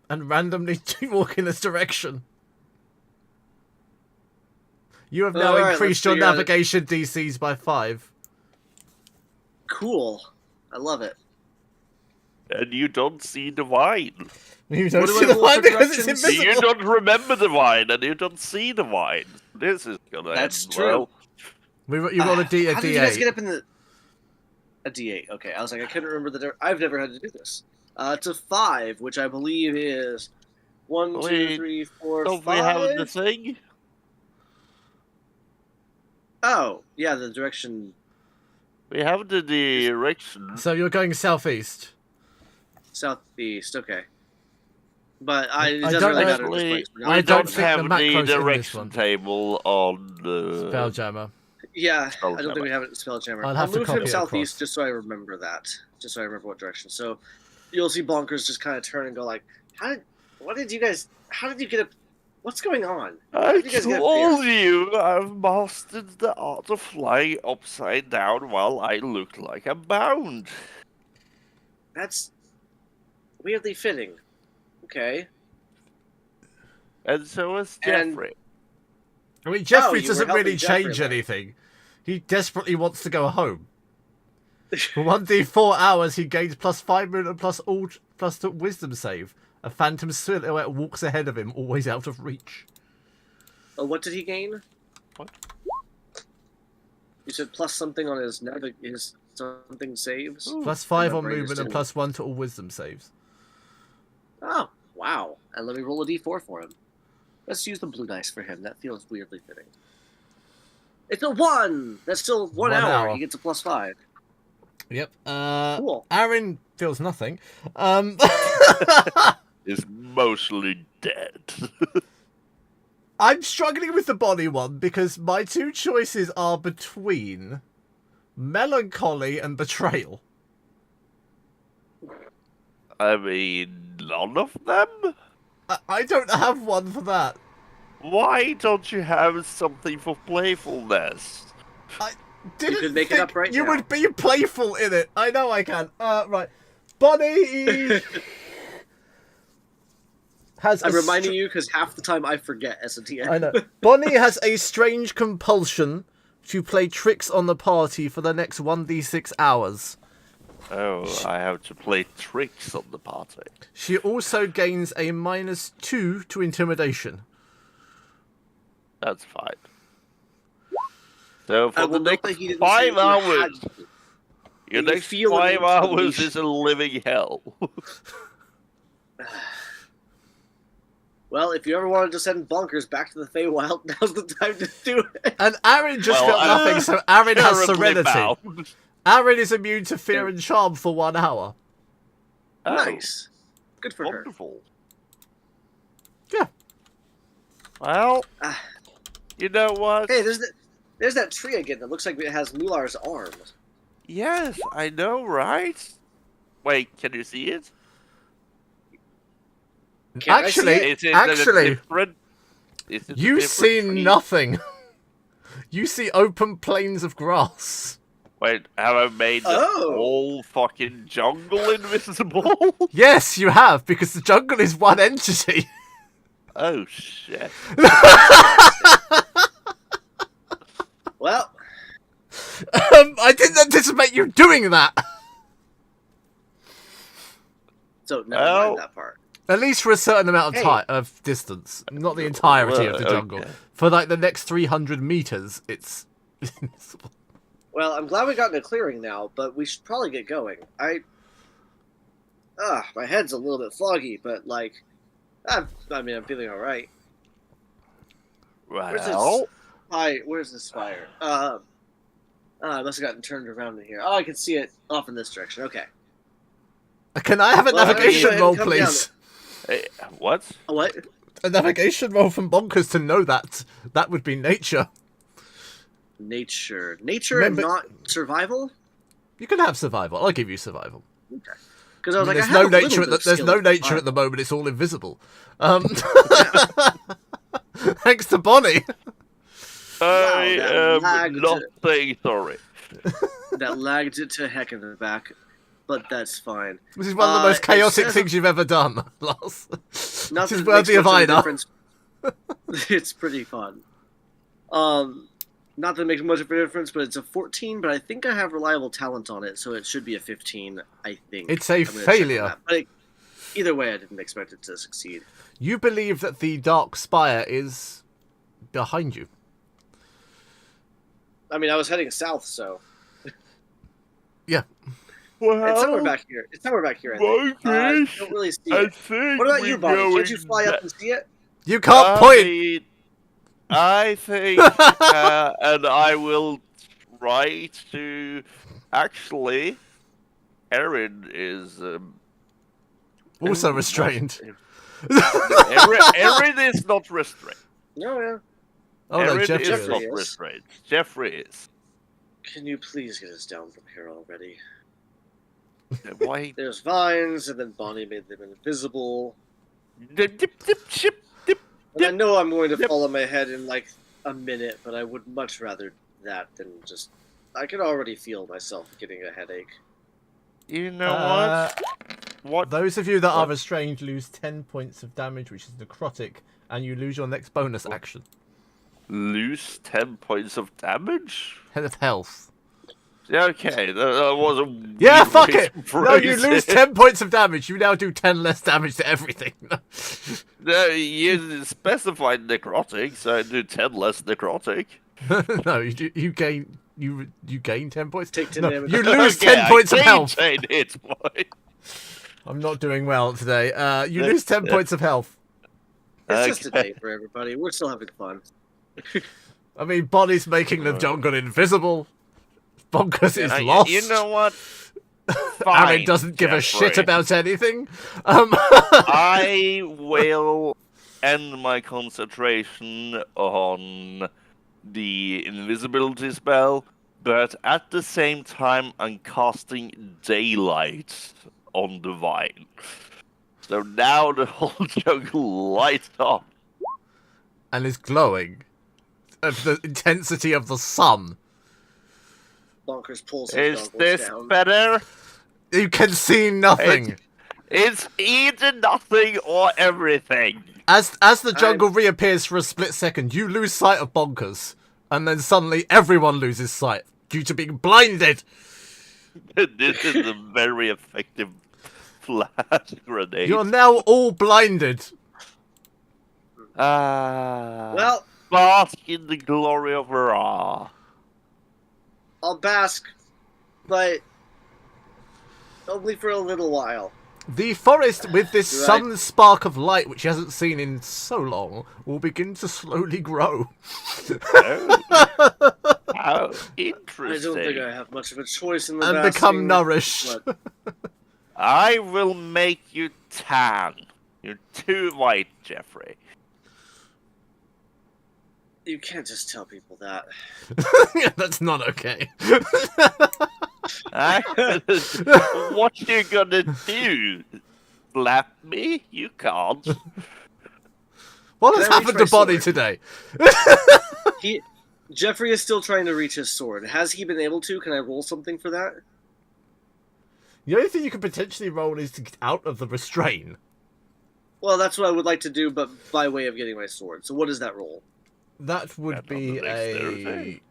And randomly walk in this direction. You have now Alright, increased let's your figure out navigation DCs by 5. Cool. I love it. And you don't see the wine. You don't What do see I the roll line for because it's directions? You invisible. don't remember the wine, and you don't see the wine. This is gonna That's end true. well. You roll a D, a How did you guys D8. get up in the... A D8, okay. I was like, I couldn't remember I've never had to do this. To 5, which I believe is 1, 2, Wait, 3, 4, Don't 5. we have the thing? Oh, yeah, the direction We have the direction. So you're going southeast. southeast. Okay, but it I doesn't don't really know- matter at this point. We're not- I We don't don't think the have the macros in this direction one. table on the Spelljammer. Yeah, I don't Spelljammer. think we have it in Spelljammer. I'll I'll have to move copy him it southeast across. just so I remember that. Just so I remember what direction. So you'll see Bonkers just kind of turn and go like, how did you get up? What's going on? I did you guys get up told you I've mastered the art of flying upside down while I look like I'm bound. That's weirdly fitting. Okay. And so is And- Jeffrey. I mean, Jeffrey you were doesn't really helping Jeffrey change there. anything. He desperately wants to go home. For 1d4 hours, he gains +5 movement plus the wisdom save. A phantom silhouette walks ahead of him, always out of reach. Oh, what did he gain? What? You said plus something on his something saves. Ooh. +5 on brain is movement and doing- +1 to all wisdom saves. Oh, wow. And let me roll a d4 for him. Let's use the blue dice for him. That feels weirdly fitting. It's a 1! That's still 1 hour. He gets a +5. Yep. Cool. Aaron feels nothing. Is mostly dead. I'm struggling with the body one because my two choices are between melancholy and betrayal. I mean, none of them? I don't have one for that. Why don't you have something for playfulness? Didn't could make it think up right you now. would be playful in it. I know I can. Right. Bonnie has. I'm reminding you because half the time I forget as a DM. I know. Bonnie has a strange compulsion to play tricks on the party for the next 1d6 hours. Oh, I have to play tricks on the party. She also gains a -2 to intimidation. That's fine. So I for the will note that next he didn't say 5 you had hours, to. your you next feel an 5 hours inclination. is a living hell. Well, if you ever wanted to send Bonkers back to the Feywild, now's the time to do it. And Aaron just Well, felt nothing, so Aaron has Currently serenity. bound. Aaron is immune to fear and charm for 1 hour. Oh, Nice. Good for her. wonderful. Yeah. Well, Ah. you know what? Hey, there's that tree again that looks like it has Mular's arms. Yes, I know, right? Wait, can you see it? Can I see Actually, it? Is it actually, different? Is it a you different see tree? nothing. You see open plains of grass. Wait, have I made the Oh. whole fucking jungle invisible? Yes, you have, because the jungle is one entity. Oh shit. Well, I didn't anticipate you doing that. so never Well, mind that part. At least for a certain amount of Hey. time of distance, not the entirety of the Well, jungle. okay. For like the next 300 meters, it's invisible. Well, I'm glad we got in a clearing now, but we should probably get going. My head's a little bit foggy, but like, I'm feeling all right. Where's Well, Where's this fire? I must have gotten turned around in here. Oh, I can see it off in this direction. Okay. Can I have a Well, why don't you go navigation ahead and roll, come please? what? Oh, what? A navigation roll from Bonkers to know that. That would be nature. Nature Remember- and not survival. You can have survival. I'll give you survival. Okay. Because I was like, there's I have no a little nature. bit of There's skill no in nature at survival. the moment. It's all invisible. Thanks to Bonnie. I that am lagged. not saying sorry. That lagged it to heck in the back, but that's fine. This is one of the most It chaotic says- things you've ever done, Lars. Not This is that it worthy makes of much a Ida. difference. It's pretty fun. Not that it makes much of a difference, but it's a 14. But I think I have reliable talent on it, so it should be a 15. I think It's a I'm gonna check on failure. that. But either way, I didn't expect it to succeed. You believe that the Dark Spire is behind you. I mean, I was heading south, so Yeah. Well, it's somewhere back here. It's somewhere back here. I think. Monkeys, Don't really see I it. think What about we're you, Bonnie? Can't going you fly up and see it? You can't point. I think, and I will try to. Actually, Erin is Also restrained. Erin is not restrained. No, yeah. Oh no, Erin Jeffrey is is. not is. restrained. Jeffrey is. Can you please get us down from here already? Why? There's vines, and then Bonnie made them invisible. Dip, dip, dip, ship, dip. And I know I'm going to Yep. fall on my head in like a minute, but I would much rather that than just. I can already feel myself getting a headache. You know what? What? Those of you that are What? restrained lose 10 points of damage, which is necrotic, and you lose your next bonus action. Lose 10 points of damage? Head of health. Yeah, okay, that was a Yeah, weird fuck way it! to No, you phrase lose it. 10 points of damage. You now do 10 less damage to everything. No, you specified necrotic, so I do 10 less necrotic. No, you gain 10 points. Take 10 No, damage. you lose Okay, 10 points of I health. gained 10 hit points. I'm not doing well today. You That's- lose 10 points of health. It's just a Okay. day for everybody. We're still having fun. I mean, Bonnie's making the jungle invisible. Bonkers is You lost. know what? Aaron Fine, doesn't give a shit Jeffrey. about anything. I will end my concentration on the invisibility spell, but at the same time I'm casting daylight on the vine. So now the whole jungle lights up. And is glowing of the intensity of the sun. Bonkers pulls his Is goggles this down. better? You can see nothing. It's either nothing or everything. As the jungle reappears for a split second, you lose sight of Bonkers, and then suddenly everyone loses sight due to being blinded. This is a very effective flash grenade. You're now all blinded. Well, bask in the glory of Ra. I'll bask, but only for a little while. The forest, with this Right. sun spark of light, which he hasn't seen in so long, will begin to slowly grow. How I interesting. don't think I have much of a choice in the And basking, become nourished. but I will make you tan. You're too white, Jeffrey. you can't just tell people that. That's not okay. What you gonna do? Slap me? You can't. What has Can I reach happened my to Bonnie sword? today? Jeffrey is still trying to reach his sword. Has he been able to? Can I roll something for that? The only thing you could potentially roll is to get out of the restraint. Well, that's what I would like to do, but by way of getting my sword. So what does that roll? That would That's be not the a dexterity.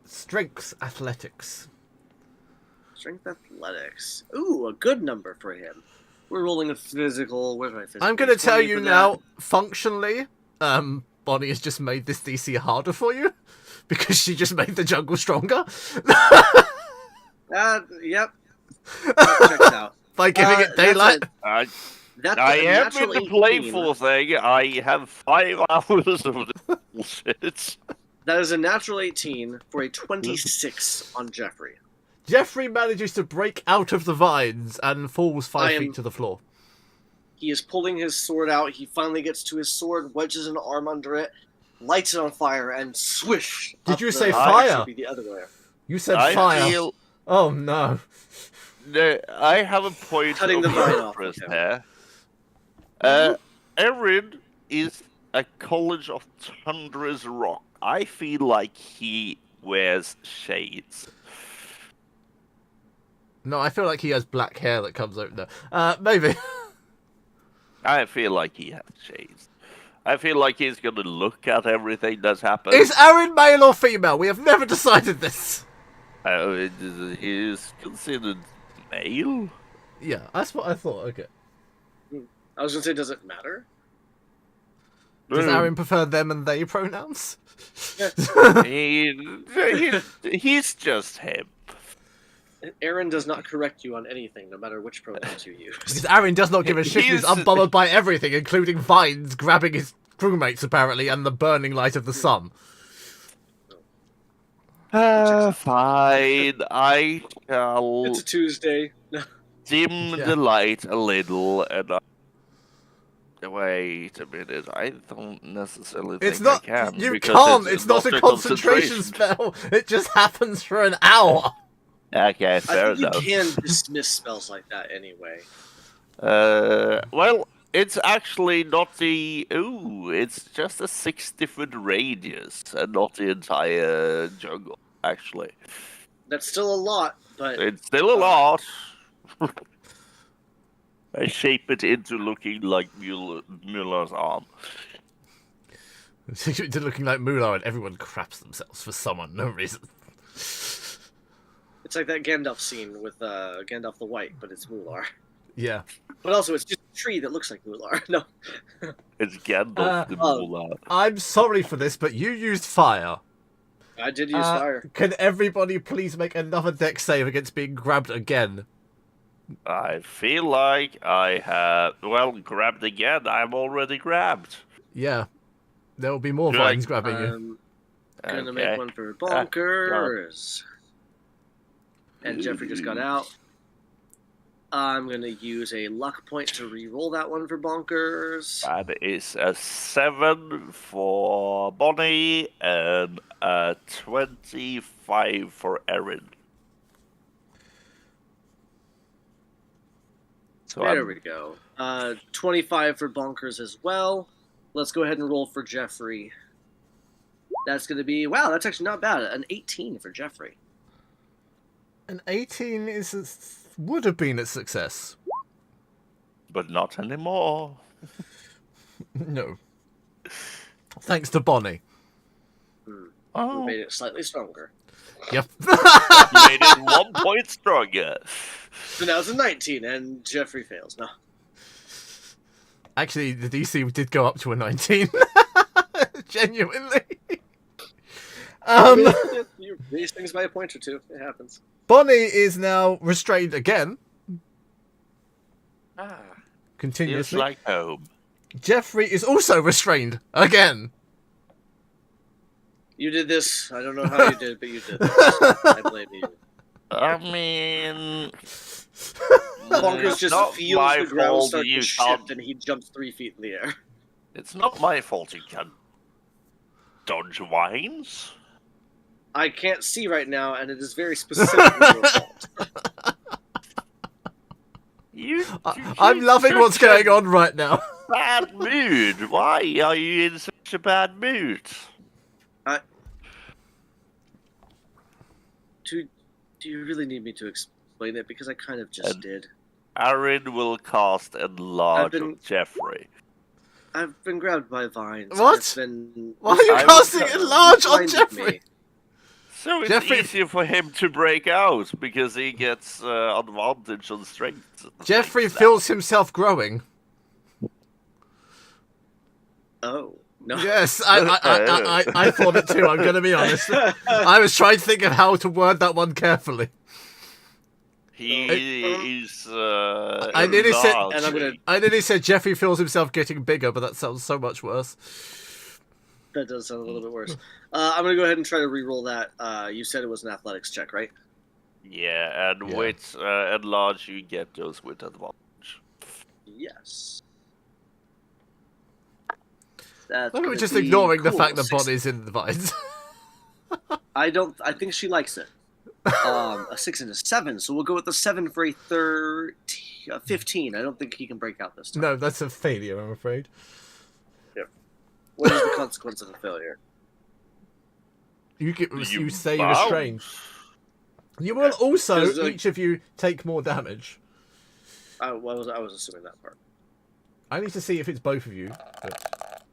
strength athletics. Strength athletics. Ooh, a good number for him. We're rolling a physical. Where's my physical? I'm going to tell 20 you for now, that. functionally, Bonnie has just made this DC harder for you because she just made the jungle stronger Yep. That checks out. by giving it daylight. That's I a am natural in the 18. playful thing. I have 5 hours of the bullshit. That is a natural 18 for a 26 on Jeffrey. Jeffrey manages to break out of the vines and falls 5 feet to the floor. He is pulling his sword out. He finally gets to his sword, wedges an arm under it, lights it on fire, and swish. Did you say fire? fire? Be the other way. You said fire. Oh no. No, I have a point Cutting the of vine off reference with here. Erin is a College of Tundra's rock. I feel like he wears shades. No, I feel like he has black hair that comes over there. Maybe. I feel like he has shades. I feel like he's gonna look at everything that's happened. Is Aaron male or female? We have never decided this. He is considered male. Yeah, that's what I thought. Okay. I was going to say, does it matter? Does Aaron prefer them and they pronouns? He's just him. Aaron does not correct you on anything, no matter which pronouns you use. Because Aaron does not give a shit. He's unbothered by everything, including vines grabbing his crewmates, apparently, and the burning light of the sun. Fine. I shall It's a Tuesday. dim the light a little, and wait a minute. I don't necessarily think It's not. I can. You because can't. It's not a concentration spell. It just happens for an hour. Okay, fair I think enough. you can dismiss spells like that anyway. Well, it's actually not the. Ooh, it's just a 6-foot radius, and not the entire jungle. Actually, That's still a lot, but it's still a lot. I shape it into looking like Muller's arm. Into looking like Mular, and everyone craps themselves for some unknown reason. it's like that Gandalf scene with Gandalf the White, but it's Mular. Yeah. But also, it's just a tree that looks like Mular. No. It's Gandalf the Muller. I'm sorry for this, but you used fire. I did use fire. Can everybody please make another dex save against being grabbed again? I feel like I have, grabbed again. I'm already grabbed. Yeah. There will be more Good. vines grabbing you. I'm gonna Okay. make one for bonkers. And Jeffrey just got out. I'm gonna use a luck point to re-roll that one for bonkers. That is a 7 for Bonnie and a 25 for Erin. So There we go. 25 for bonkers as well. Let's go ahead and roll for Jeffrey. That's going to be, wow, that's actually not bad. An 18 for Jeffrey. An 18 would have been a success. But not anymore. No. Thanks to Bonnie. Oh, We made it slightly stronger. Yep. you made it 1 point stronger. So now it's a 19, and Jeffrey fails. No. Actually, the DC did go up to a 19. Genuinely. You raise things by a point or two. It happens. Bonnie is now restrained again. Feels Continuously. like home. Jeffrey is also restrained again. You did this. I don't know how you did it, but you did this. I blame you. I mean, Bonkers it's just not feels my the ground fault start you to shift, can't- and he jumps 3 feet in the air. It's not my fault you can't dodge vines. I can't see right now, and it is very specifically your fault. I'm loving what's going on right now. Bad mood. Why are you in such a bad mood? Do you really need me to explain it? Because I kind of just did. Aaron will cast Enlarge on Jeffrey. I've been grabbed by vines. What? It's been... Why are you I casting was- Enlarge on blinded Jeffrey? me. So it's Jeffrey- easier for him to break out because he gets advantage on strength. Jeffrey things now. feels himself growing. Oh no. Yes, I thought it too. I'm going to be honest. I was trying to think of how to word that one carefully. He is. I nearly said, And I'm gonna- I nearly said Jeffrey feels himself getting bigger, but that sounds so much worse. That does sound a little bit worse. I'm gonna go ahead and try to re-roll that. You said it was an athletics check, right? Yeah, and Yeah. with enlarge, you get those with advantage. Yes. That's Maybe we're gonna just be ignoring the cool. fact that Six- Bonnie's in the vines. I think she likes it. A 6 and a 7, so we'll go with the 7 for a 15. I don't think he can break out this time. No, that's a failure, I'm afraid. What is the consequence of a failure? You stay bounce. restrained. You will also, 'Cause, each of you, take more damage. I was assuming that part. I need to see if it's both of you. But...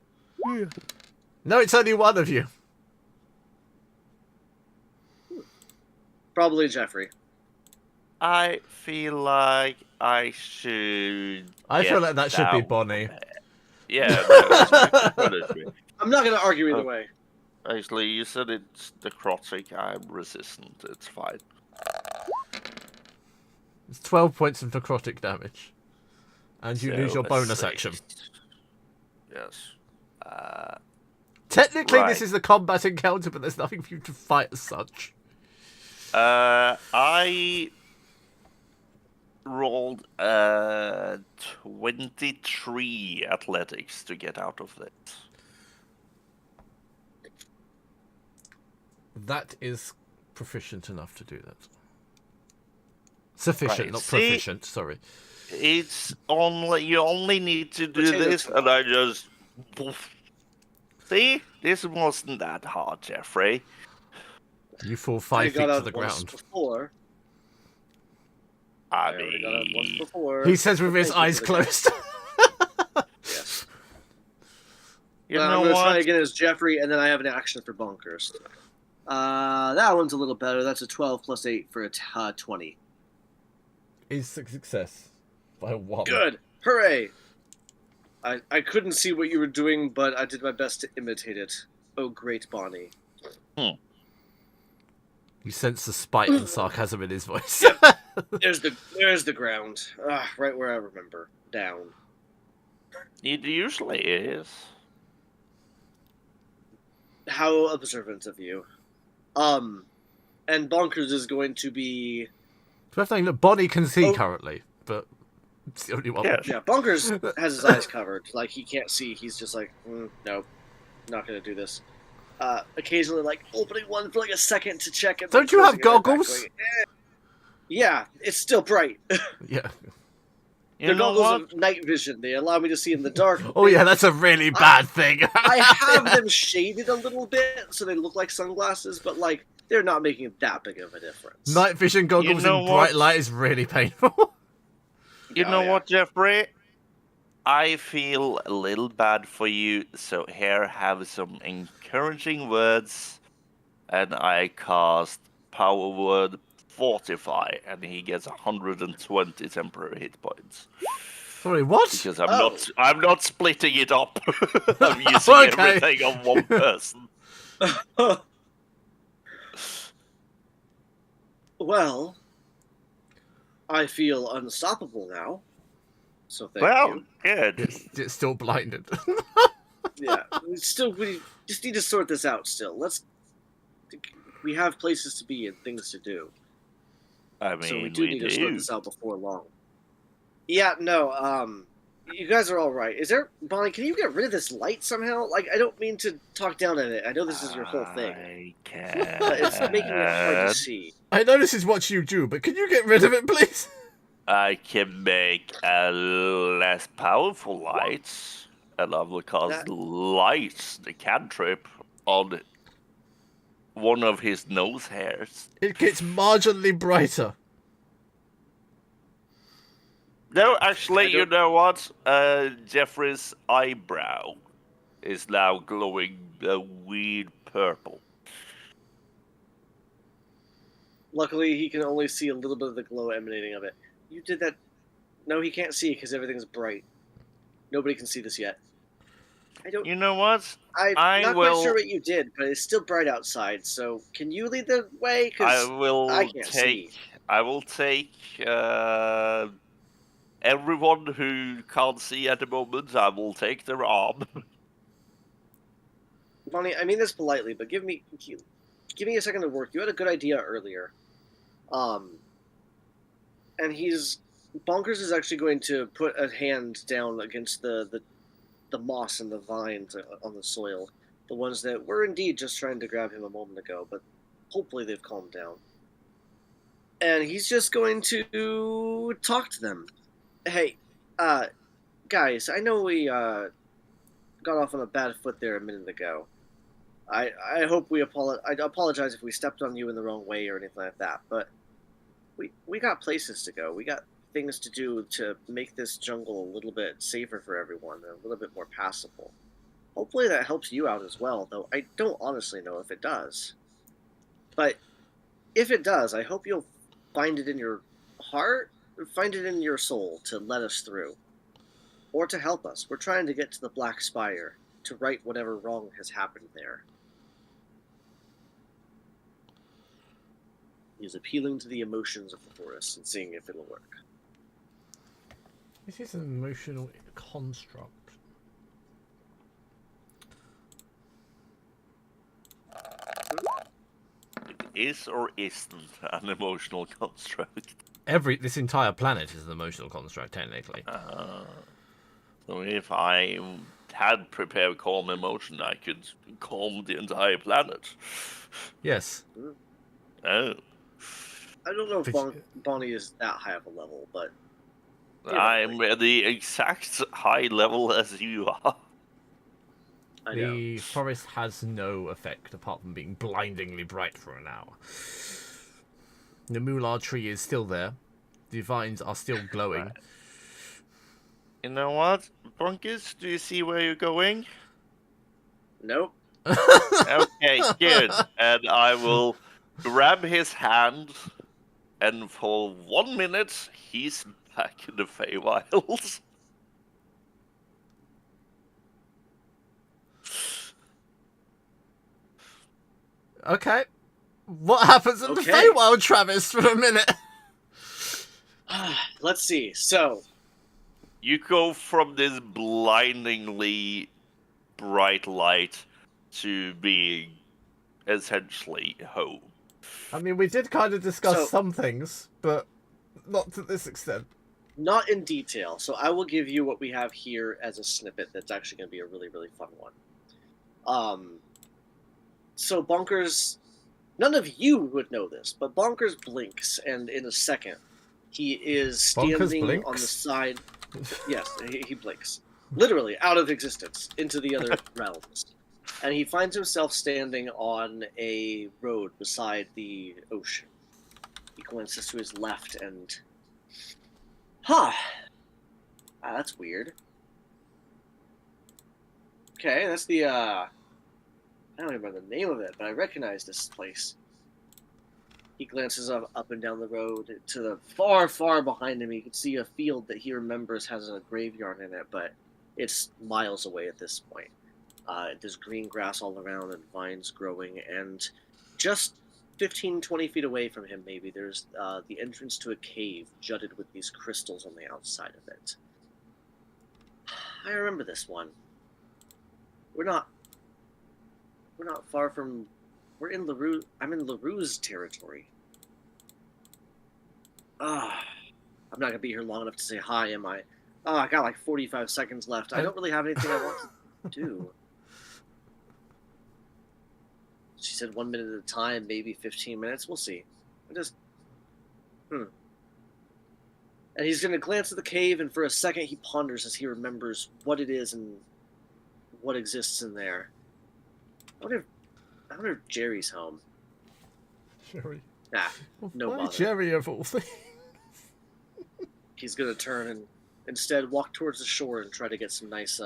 No, it's only one of you. Probably Jeffrey. I feel like I should. I feel get like that should be down. Bonnie. Yeah, no, it's necrotic. I'm not gonna argue either way. Actually, you said it's necrotic. I'm resistant. It's fine. It's 12 points of necrotic damage. And you lose So, your a bonus 6. action. Yes. Technically, Right. this is a combat encounter, but there's nothing for you to fight as such. I rolled 23 athletics to get out of it. That is proficient enough to do that. Sufficient, Right, not see? proficient, sorry. It's only you only need to do Potato this, chip. and I just poof. See, this wasn't that hard, Jeffrey. You fall I 5 feet got to out the once ground. before. I I already got out once mean, before. He says with his Thank you eyes for the guide. closed. Yes. you I'm know gonna what? try again as Jeffrey, and then I have an action for Bonkers. That one's a little better. That's a 12 plus 8 for a 20. Is a success. By 1. Good. Hooray! I couldn't see what you were doing, but I did my best to imitate it. Oh, great Bonnie. You sense the spite and sarcasm in his voice. There's the ground. Right where I remember. Down. It usually is. How observant of you. And Bonkers is going to be... First thing that Bonnie can see Oh. currently, but it's the only one. Yeah. Yeah, Bonkers has his eyes covered. Like, he can't see. He's just like, nope, not gonna do this. Occasionally, like, opening one for like a second to check. And then Don't you have closing it right back, goggles? going, Yeah, it's still bright. Yeah. You The know goggles what? of night vision. They allow me to see in the dark. Oh yeah, that's a really bad thing. I have them shaded a little bit so they look like sunglasses, but like they're not making that big of a difference. Night vision goggles know in bright what? light is really painful. You Oh, know yeah. what, Jeffrey? I feel a little bad for you, so here have some encouraging words, and I cast Power Word Fortify, and he gets 120 temporary hit points. Sorry, what? Because Oh. I'm not splitting it up. I'm using Okay. everything on one person. Well, I feel unstoppable now. So thank Well, you. good. It's still blinded. Yeah, we just need to sort this out. Still, we have places to be and things to do. I mean, So we do need to sort this out before long. Yeah, no, you guys are all right. Is there, Bonnie, can you get rid of this light somehow? Like, I don't mean to talk down at it. I know this is your whole thing. I can. But it's making it hard to see. I know this is what you do, but can you get rid of it, please? I can make a less powerful lights, and I will cast lights, the cantrip, on one of his nose hairs. It gets marginally brighter. No, I actually, you don't- know what? Jeffrey's eyebrow is now glowing a weird purple. Luckily, he can only see a little bit of the glow emanating of it. You did that. No, he can't see because everything's bright. Nobody can see this yet. I don't. You know what? I'm I not quite sure will. what you did, but it's still bright outside. So can you lead the way? I Because I will can't take. see. I will take. Everyone who can't see at the moment. I will take their arm. Bonnie, I mean this politely, but give me a second to work. You had a good idea earlier. And Bonkers is actually going to put a hand down against the moss and the vines on the soil, the ones that were indeed just trying to grab him a moment ago, but hopefully they've calmed down. And he's just going to talk to them. Hey, guys, I know we got off on a bad foot there a minute ago. I hope I apologize if we stepped on you in the wrong way or anything like that, but we got places to go. We got things to do to make this jungle a little bit safer for everyone and a little bit more passable. Hopefully that helps you out as well, though I don't honestly know if it does. But if it does, I hope you'll find it in your heart, find it in your soul to let us through. Or to help us. We're trying to get to the Black Spire, to right whatever wrong has happened there. He's appealing to the emotions of the forest and seeing if it'll work. This is an emotional construct. It is or isn't an emotional construct. This entire planet is an emotional construct, technically. So if I had prepared calm emotion, I could calm the entire planet. Yes. Oh. I don't know if Bonnie is that high of a level, but I'm at the exact high level as you are. I know. The forest has no effect apart from being blindingly bright for an hour. The moolah tree is still there. The vines are still glowing. Right. You know what, Brunkus? Do you see where you're going? Nope. Okay, good. And I will grab his hand, and for 1 minute, he's back in the Feywilds. Okay. What happens in the Okay. Feywild, Travis, for a minute? Let's see. So, You go from this blindingly bright light to being essentially home. I mean, we did kind of discuss So- some things, but not to this extent. not in detail. So I will give you what we have here as a snippet that's actually going to be a really, really fun one. So Bonkers, none of you would know this, but Bonkers blinks, and in a second, he is standing blinks? on the side. Yes, he blinks. Literally out of existence into the other realms. And he finds himself standing on a road beside the ocean. He glances to his left and... that's weird. Okay, that's the, I don't remember the name of it, but I recognize this place. He glances up and down the road to the far, far behind him. You can see a field that he remembers has a graveyard in it, but it's miles away at this point. There's green grass all around and vines growing, and just 15, 20 feet away from him, maybe, there's the entrance to a cave jutted with these crystals on the outside of it. I remember this one. We're not far from... We're in LaRue... I'm in LaRue's territory. I'm not going to be here long enough to say hi, am I? Oh, I got like 45 seconds left. I don't really have anything I want to do. She said 1 minute at a time, maybe 15 minutes. We'll see. And he's going to glance at the cave, and for a second he ponders as he remembers what it is and what exists in there. I wonder if Jerry's home. Jerry. Nah, no Why bother. Jerry of all things? He's going to turn and instead walk towards the shore and try to get some nice,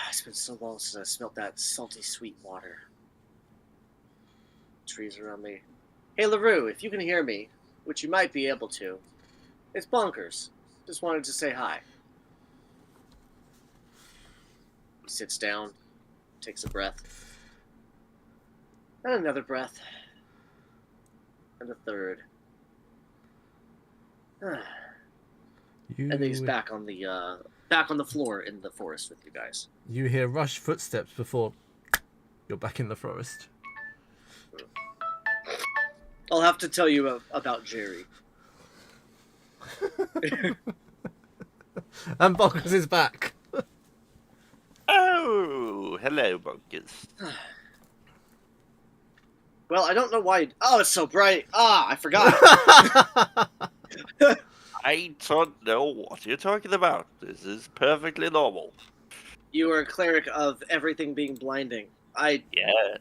it's been so long since I smelt that salty, sweet water. trees around me. Hey, LaRue, if you can hear me, which you might be able to, it's bonkers. Just wanted to say hi. He sits down, takes a breath, and another breath, and a third. And then he's back on the floor in the forest with you guys. You hear rushed footsteps before you're back in the forest. I'll have to tell you about Jerry. And Bonkers is back. Oh, hello, Bonkers. Well, I don't know why. Oh, it's so bright. I forgot. I don't know what you're talking about. This is perfectly normal. You are a cleric of everything being blinding. Yeah.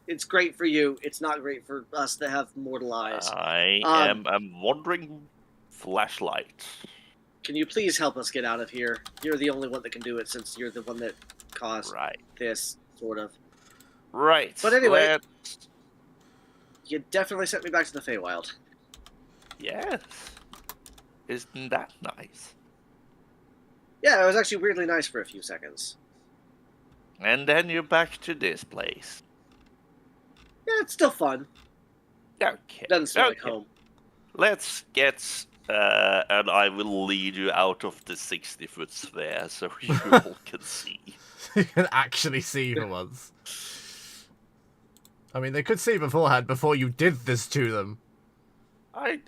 It's great for you. It's not great for us that have mortal eyes. I'm wandering flashlight. Can you please help us get out of here? You're the only one that can do it since you're the one that caused this, sort of. Right. But anyway, you definitely sent me back to the Feywild. Yes. Isn't that nice? Yeah, it was actually weirdly nice for a few seconds. And then you're back to this place. Yeah, it's still fun. Okay. Doesn't smell like home. Let's get, and I will lead you out of the 60-foot sphere so you all can see. You can actually see for once. I mean, they could see beforehand before you did this to them. I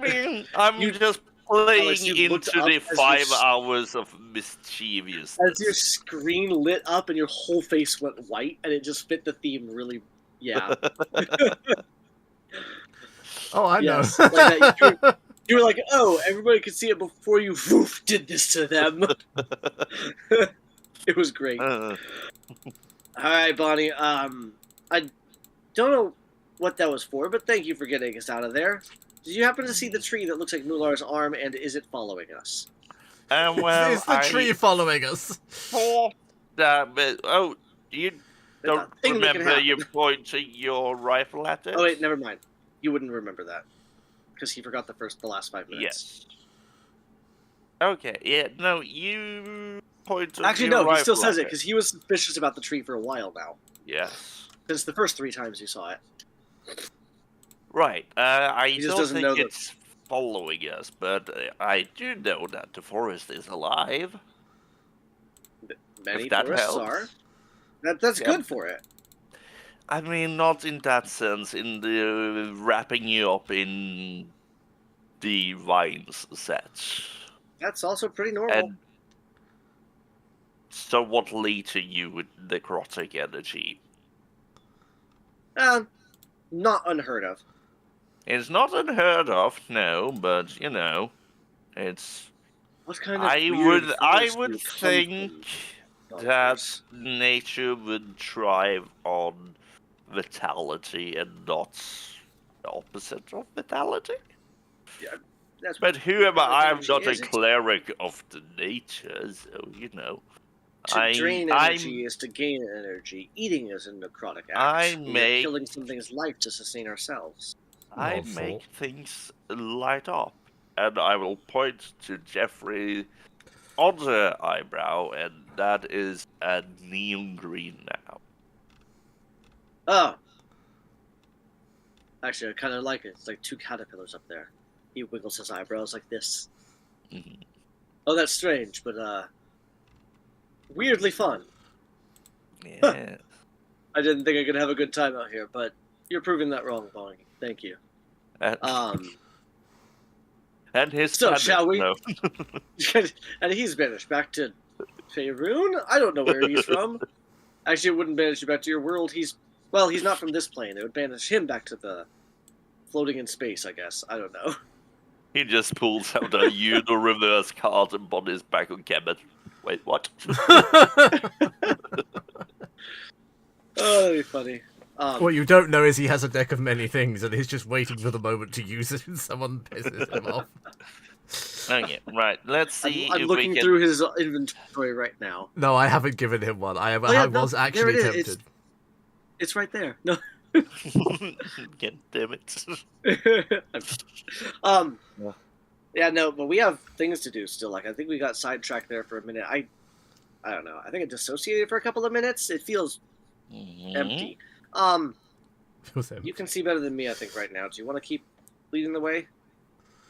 mean, I'm just playing into the 5 hours of mischievousness. As your screen lit up and your whole face went white, and it just fit the theme really. Yeah. Oh, I know. Yes, like that. You were like, oh, everybody could see it before you did this to them. It was great. All right, Bonnie. I don't know what that was for, but thank you for getting us out of there. Did you happen to see the tree that looks like Mular's arm, and is it following us? Well, is the tree following us? You don't remember you pointing your rifle at it? Oh, wait, never mind. You wouldn't remember that. Because he forgot the last 5 minutes. Yes. Okay, yeah, no, you pointed Actually, your no, he still says rifle it, because he was suspicious about the tree for a while now. Yes. Since the first 3 times you saw it. Right, I don't think know it's following us, but I do know that the forest is alive. Many if that forests helps. are. That's good for it. I mean, not in that sense, in the wrapping you up in the vines set. That's also pretty normal. And somewhat later you with necrotic energy. Not unheard of. It's not unheard of, no, but you know, it's. What kind of I would think that nature would thrive on vitality and not the opposite of vitality. Yeah, that's. But who am I? I'm not a cleric of the nature, so you know. To drain energy is to gain energy. Eating is a necrotic act. We are killing something's life to sustain ourselves. I make things light up, and I will point to Jeffrey on the eyebrow, and that is a neon green now. Oh. Actually, I kind of like it. It's like 2 caterpillars up there. He wiggles his eyebrows like this. Mm-hmm. Oh, that's strange, but weirdly fun. Yeah. I didn't think I could have a good time out here, but you're proving that wrong, Bonnie. Thank you. And his so shall we? No. And he's banished back to Faerun? I don't know where he's from. Actually, it wouldn't banish you back to your world. He's not from this plane. It would banish him back to the floating in space, I guess. I don't know. He just pulls out a Uno reverse card and Bonnie's back on Kemet. Wait, what? Oh, that'd be funny. What you don't know is he has a deck of many things, and he's just waiting for the moment to use it, and someone pisses him off. Okay, right. Let's see. I'm looking through his inventory right now. No, I haven't given him one. I was actually tempted. It's right there. No. God damn it. Yeah. Yeah, no, but we have things to do still. Like, I think we got sidetracked there for a minute. I don't know. I think it dissociated for a couple of minutes. It feels empty. Feels empty. You can see better than me, I think, right now. Do you want to keep leading the way?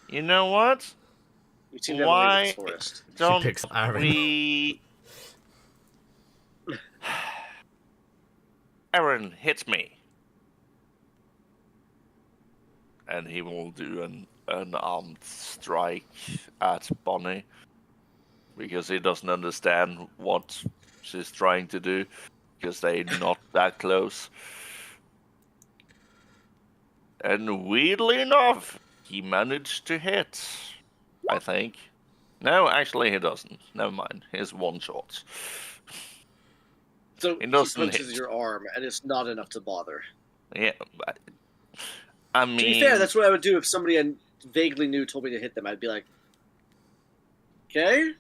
You know what? You seem to have a way to this Why forest. don't picks up Aaron. we... Aaron, hit me. And he will do an armed strike at Bonnie. Because he doesn't understand what she's trying to do. Because they're not that close. And weirdly enough, he managed to hit. I think. No, actually he doesn't. Never mind. He's one shot. So It he doesn't punches hit. your arm, and it's not enough to bother. Yeah, but... I mean... To be fair, that's what I would do if somebody I vaguely knew told me to hit them. I'd be like, okay?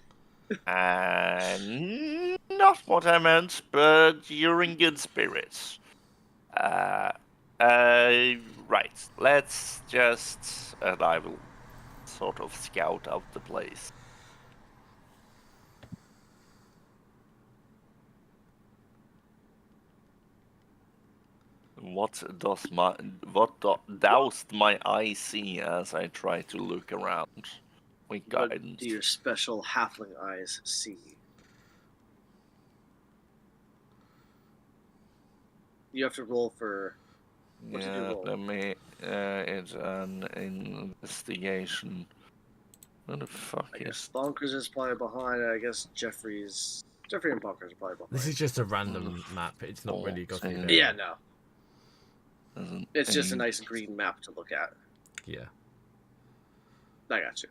Not what I meant, but you're in good spirits. Right. Let's just... And I will sort of scout out the place. What does my eye see as I try to look around? With What guidance. do your special halfling eyes see? You have to roll for... What did you Yeah, roll? let me... it's an investigation. What the fuck I is... guess Bonkers is probably behind. I guess Jeffrey and Bonkers are probably behind. This is just a random map. It's not really got any. Yeah, no. Doesn't It's just a ain't- nice green map to look at. Yeah. I got you.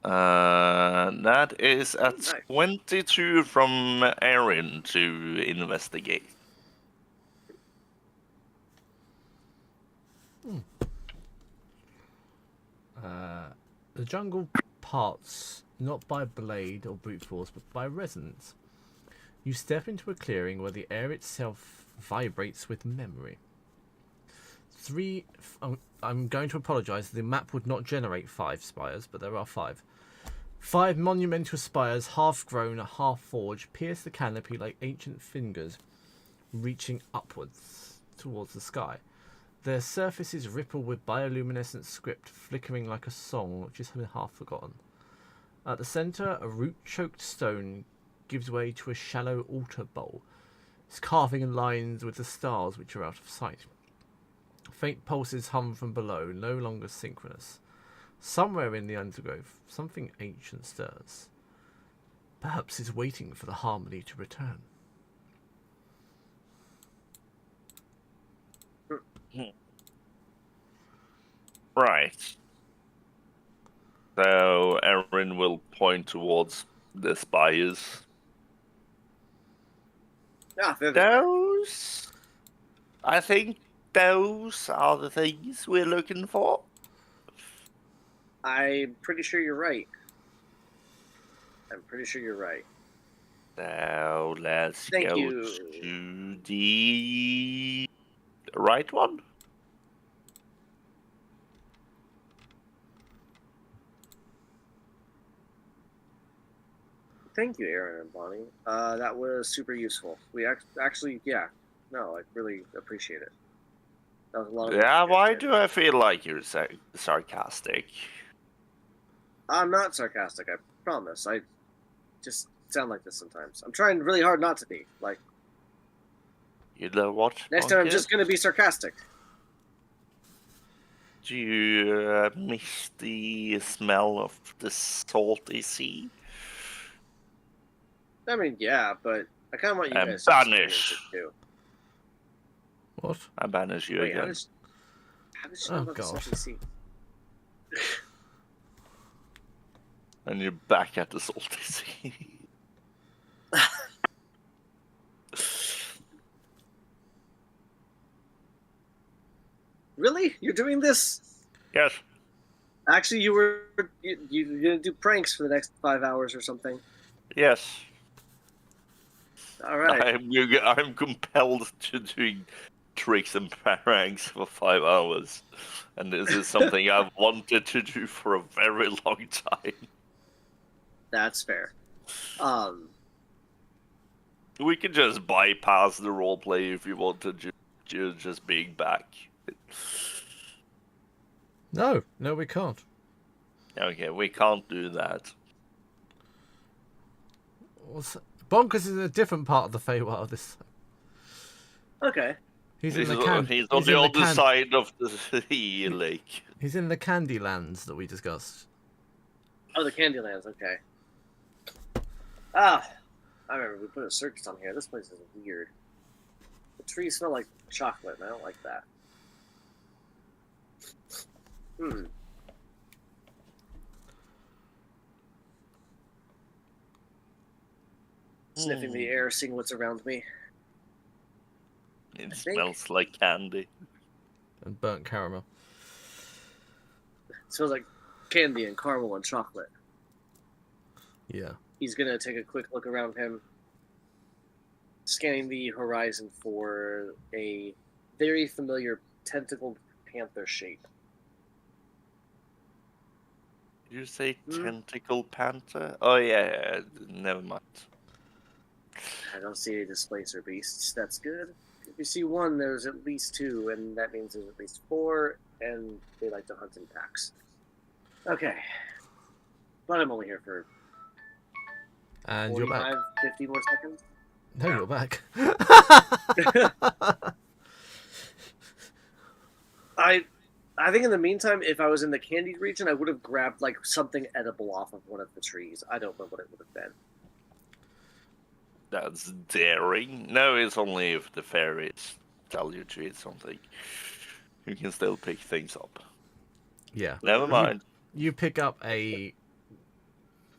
That is at Nice. 22 from Erin to investigate. The jungle parts not by blade or brute force, but by resonance. You step into a clearing where the air itself vibrates with memory. I'm going to apologise. The map would not generate 5 spires, but there are 5. 5 monumental spires, half grown, half forged, pierce the canopy like ancient fingers, reaching upwards towards the sky. Their surfaces ripple with bioluminescent script, flickering like a song which has been half forgotten. At the centre, a root-choked stone gives way to a shallow altar bowl. Its carving in lines with the stars which are out of sight. Faint pulses hum from below, no longer synchronous. Somewhere in the undergrowth, something ancient stirs. Perhaps it's waiting for the harmony to return. Right. So Erin will point towards the spires. Ah, they're there. Those... I think those are the things we're looking for. I'm pretty sure you're right. I'm pretty sure you're right. So let's Thank go you. to the right one. Thank you, Aaron and Bonnie. That was super useful. We actually, yeah. No, I really appreciate it. That was a lot of Yeah, work you why guys did. do I feel like you're sarcastic? I'm not sarcastic, I promise. I just sound like this sometimes. I'm trying really hard not to be. Like, You know what? next time I'm Monkey? just gonna be sarcastic. Do you miss the smell of the salty sea? I mean, yeah, but I kind of want you And guys to experience banish. it too. What? I banish you Wait, again. how did she know Oh, about the God. salty sea? And you're back at the salty sea. Really? You're doing this? Yes. Actually, you're gonna do pranks for the next 5 hours or something. Yes. All right. I'm compelled to do tricks and pranks for 5 hours, and this is something I've wanted to do for a very long time. That's fair. We can just bypass the roleplay if you want to just being back. No, we can't. Okay, we can't do that. Bonkers is in a different part of the Feywild this time. Okay. He's He's in the on the other side of the lake. He's in the Candylands that we discussed. Oh, the Candylands. Okay. Ah, I remember we put a circus on here. This place is weird. The trees smell like chocolate, and I don't like that. Sniffing the air, seeing what's around me. It smells like candy. And burnt caramel. It smells like candy and caramel and chocolate. Yeah. He's gonna take a quick look around him, scanning the horizon for a very familiar tentacled panther shape. Did you say tentacle panther? Oh yeah, never mind. I don't see any displacer beasts. That's good. If you see one, there's at least two, and that means there's at least four, and they like to hunt in packs. Okay. But I'm only here for And you're back. 50 more seconds. No, you're back. I think in the meantime, if I was in the candied region, I would have grabbed like something edible off of one of the trees. I don't know what it would have been. That's daring. No, it's only if the fairies tell you to eat something. You can still pick things up. Yeah. Never mind. You pick up a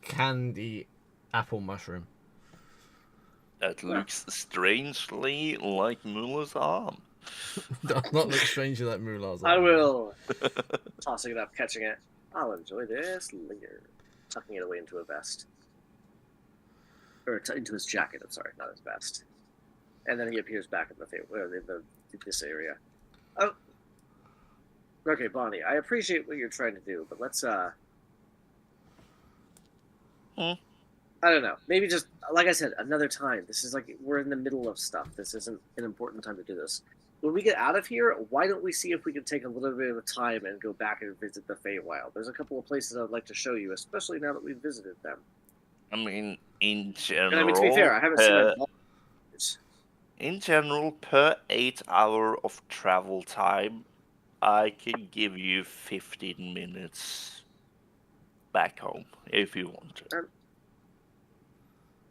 candy apple mushroom. That looks strangely like Mulla's arm. Does not look strangely like Mulat's arm. I will. Tossing it up, catching it. I'll enjoy this later. Tucking it away into a vest. Or into his jacket, I'm sorry, not his vest. And then he appears back in this area. Oh. Okay, Bonnie, I appreciate what you're trying to do, but let's, I don't know. Maybe just, like I said, another time. This is like, we're in the middle of stuff. This isn't an important time to do this. When we get out of here, why don't we see if we can take a little bit of time and go back and visit the Feywild? There's a couple of places I'd like to show you, especially now that we've visited them. I mean, in general... And I mean, to be fair, I haven't seen my balls. In general, per 8 hour of travel time, I can give you 15 minutes back home, if you want to.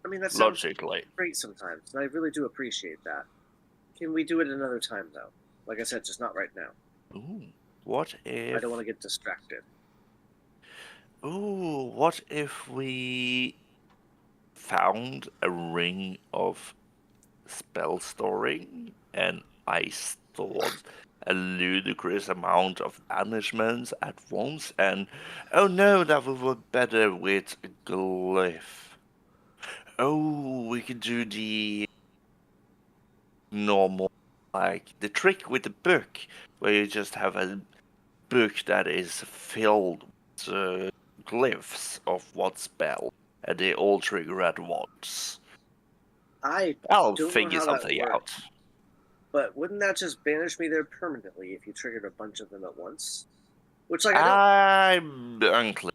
I mean, that sounds logically great sometimes, and I really do appreciate that. Can we do it another time, though? Like I said, just not right now. Ooh, what if... I don't want to get distracted. Ooh, what if we found a ring of spell storing and I stored a ludicrous amount of banishments at once and... Oh no, that would work better with a glyph. Oh, we could do the normal, like the trick with the book, where you just have a book that is filled with glyphs of what spell, and they all trigger at once. I'll figure something out. But wouldn't that just banish me there permanently if you triggered a bunch of them at once? Which, like, I'm unclear.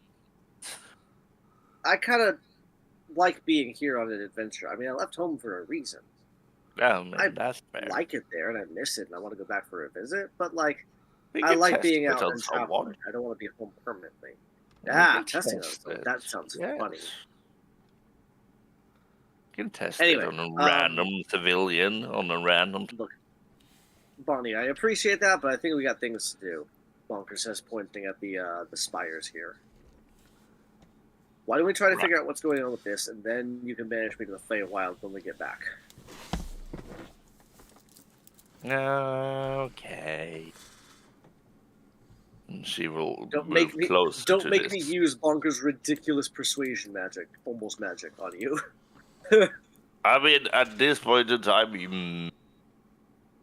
I kind of like being here on an adventure. I mean, I left home for a reason. Oh, man, that's fair. I like it there, and I miss it, and I want to go back for a visit. But like, I like being out and traveling. I don't want to be home permanently. Testing on someone. That sounds funny. You can test it on a random civilian, on a random... Look, Bonnie, I appreciate that, but I think we got things to do. Bonker says, pointing at the spires here. Why don't we try to figure out what's going on with this, and then you can banish me to the Feywild when we get back. Okay. And she will Don't move closer to Don't make me use Bonker's ridiculous persuasion magic, almost magic, on you. I mean, at this point in time,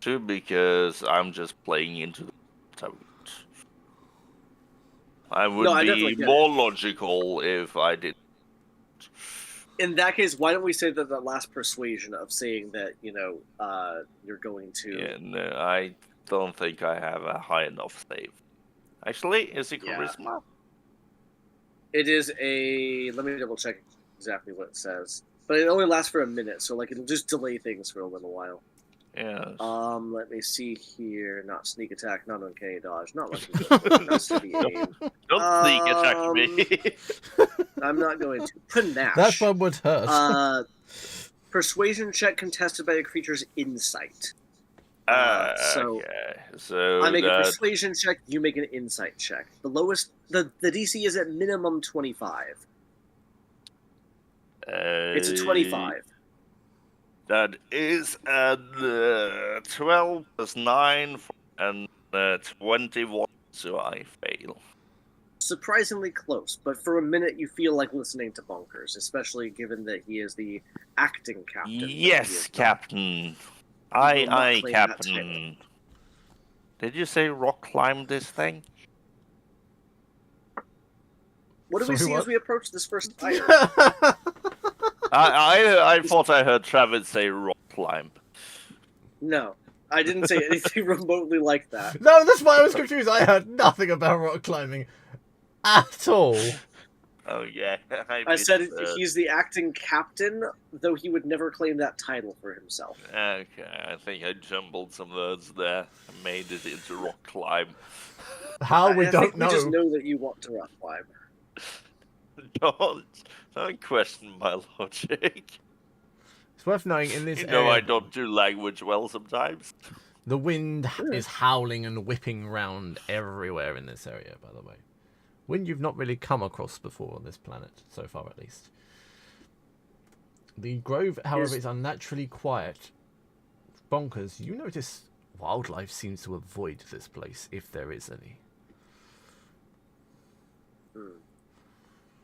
too, because I'm just playing into the target. I would No, I definitely be get more logical if I did. In that case, why don't we say that the last persuasion of saying that, you're going to... Yeah, no, I don't think I have a high enough save. Actually, is it Yeah. charisma? It is a... Let me double check exactly what it says. But it only lasts for a minute, so like it'll just delay things for a little while. Yes. Let me see here. Not sneak attack, not uncanny dodge, not lucky, not steady aim. Don't sneak attack me. I'm not going to. Panache. That one would hurt. Persuasion check contested by a creature's insight. So Okay. So I make a persuasion check, you make an insight check. The lowest, the DC is at minimum 25. It's a 25. That is 12 plus 9 and 21, so I fail. Surprisingly close, but for a minute you feel like listening to Bunkers, especially given that he is the acting captain. Yes, Captain. Aye, Captain. Did you say rock climb this thing? What do we see as we approach this first fire? I thought I heard Travis say rock climb. No, I didn't say anything remotely like that. No, that's why I was confused. I heard nothing about rock climbing at all. Oh yeah, I said he's the acting captain, though he would never claim that title for himself. Okay, I think I jumbled some words there and made it into rock climb. How we don't know. We just know that you want to rock climb. Don't question my logic. It's worth knowing in this You know area, I don't do language well sometimes. the wind is howling and whipping round everywhere in this area, by the way. Wind you've not really come across before on this planet, so far at least. The grove, however, is unnaturally quiet. Bonkers, you notice wildlife seems to avoid this place, if there is any.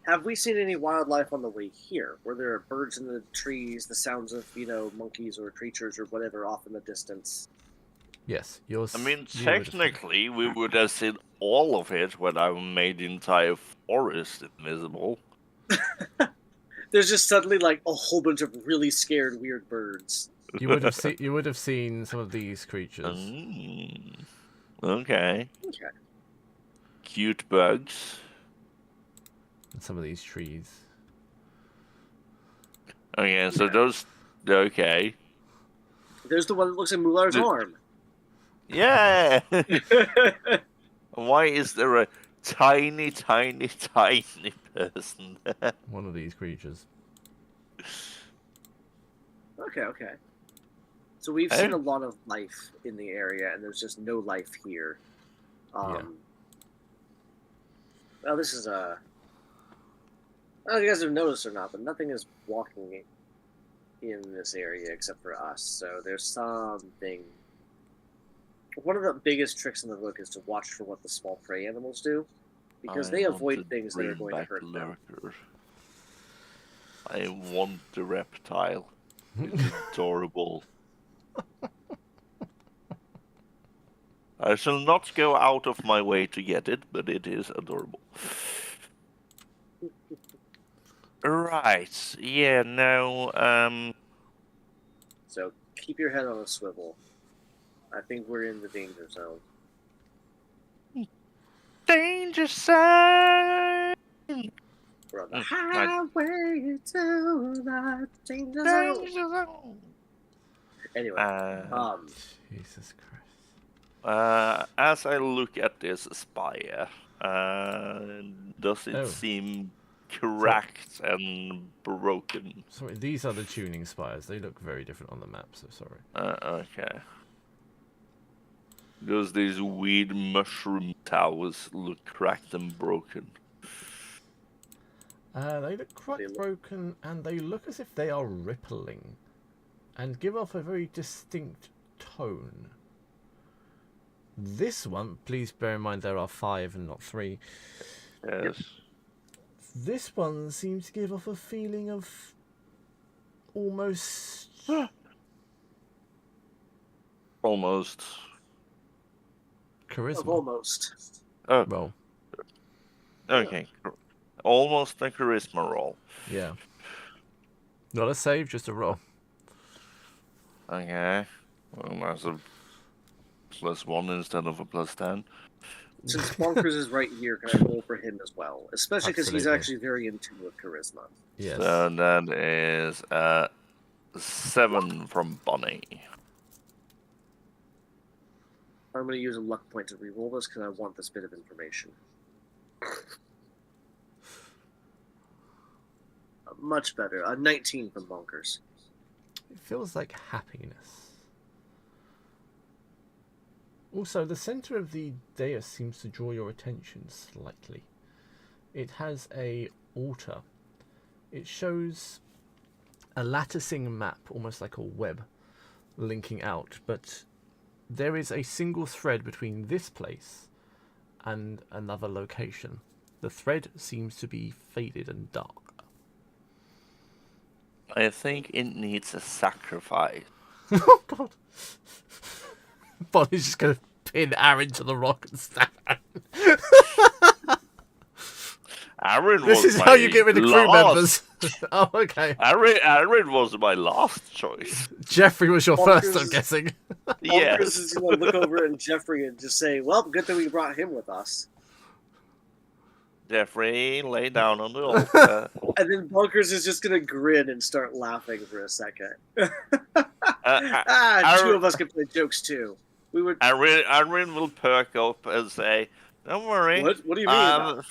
Have we seen any wildlife on the way here? Were there birds in the trees, the sounds of, monkeys or creatures or whatever off in the distance? Yes, I mean, technically, we would have seen all of it when I made the entire forest invisible. There's just suddenly like a whole bunch of really scared, weird birds. You would have seen some of these creatures. Okay. Cute bugs. And some of these trees. Okay, so those. Okay. There's the one that looks like Mular's arm. Yeah! Why is there a tiny, tiny, tiny person there? One of these creatures. Okay. So we've seen a lot of life in the area, and there's just no life here. Well, this is a... I don't know if you guys have noticed or not, but nothing is walking in this area except for us. So there's something... One of the biggest tricks in the book is to watch for what the small prey animals do, because they avoid things that are going to hurt them. I want the reptile. It's adorable. I shall not go out of my way to get it, but it is adorable. Right. Yeah, no, So keep your head on a swivel. I think we're in the danger zone. Danger zone! We're on the highway to the danger zone. Anyway, Jesus Christ. as I look at this spire, does it seem cracked and broken? Sorry, these are the tuning spires. They look very different on the map, so sorry. Okay. Does these weird mushroom towers look cracked and broken? They look quite broken, and they look as if they are rippling, and give off a very distinct tone. This one, please bear in mind there are 5 and not 3. Yes. This one seems to give off a feeling of almost. Almost. Charisma. Almost. Oh, Roll. okay. Almost a charisma roll. Yeah. Not a save, just a roll. Okay. Well, that's a +1 instead of a +10. Since Bonkers is right here, can I roll for him as well? Especially because he's Absolutely. actually very in tune with charisma. Yes. So that is 7 from Bonnie. I'm going to use a luck point to reroll this because I want this bit of information. Much better. A 19 from Bonkers. It feels like happiness. Also, the center of the dais seems to draw your attention slightly. It has a altar. It shows a latticing map, almost like a web, linking out, but there is a single thread between this place and another location. The thread seems to be faded and dark. I think it needs a sacrifice. Oh god. Bonnie's just gonna pin Aaron to the rock and stab Aaron. Aaron This was is my how you get rid of crew last- members. Oh, okay. Aaron was my last choice. Jeffrey was your Bonkers first, I'm is- guessing. Bonkers Yes. is going to look over at Jeffrey and just say, well, good thing we brought him with us. Jeffrey, lay down on the altar. And then Bonkers is just going to grin and start laughing for a second. Two Aaron- of us can play jokes too. We would. Aaron will perk up and say, "Don't worry. What do you mean?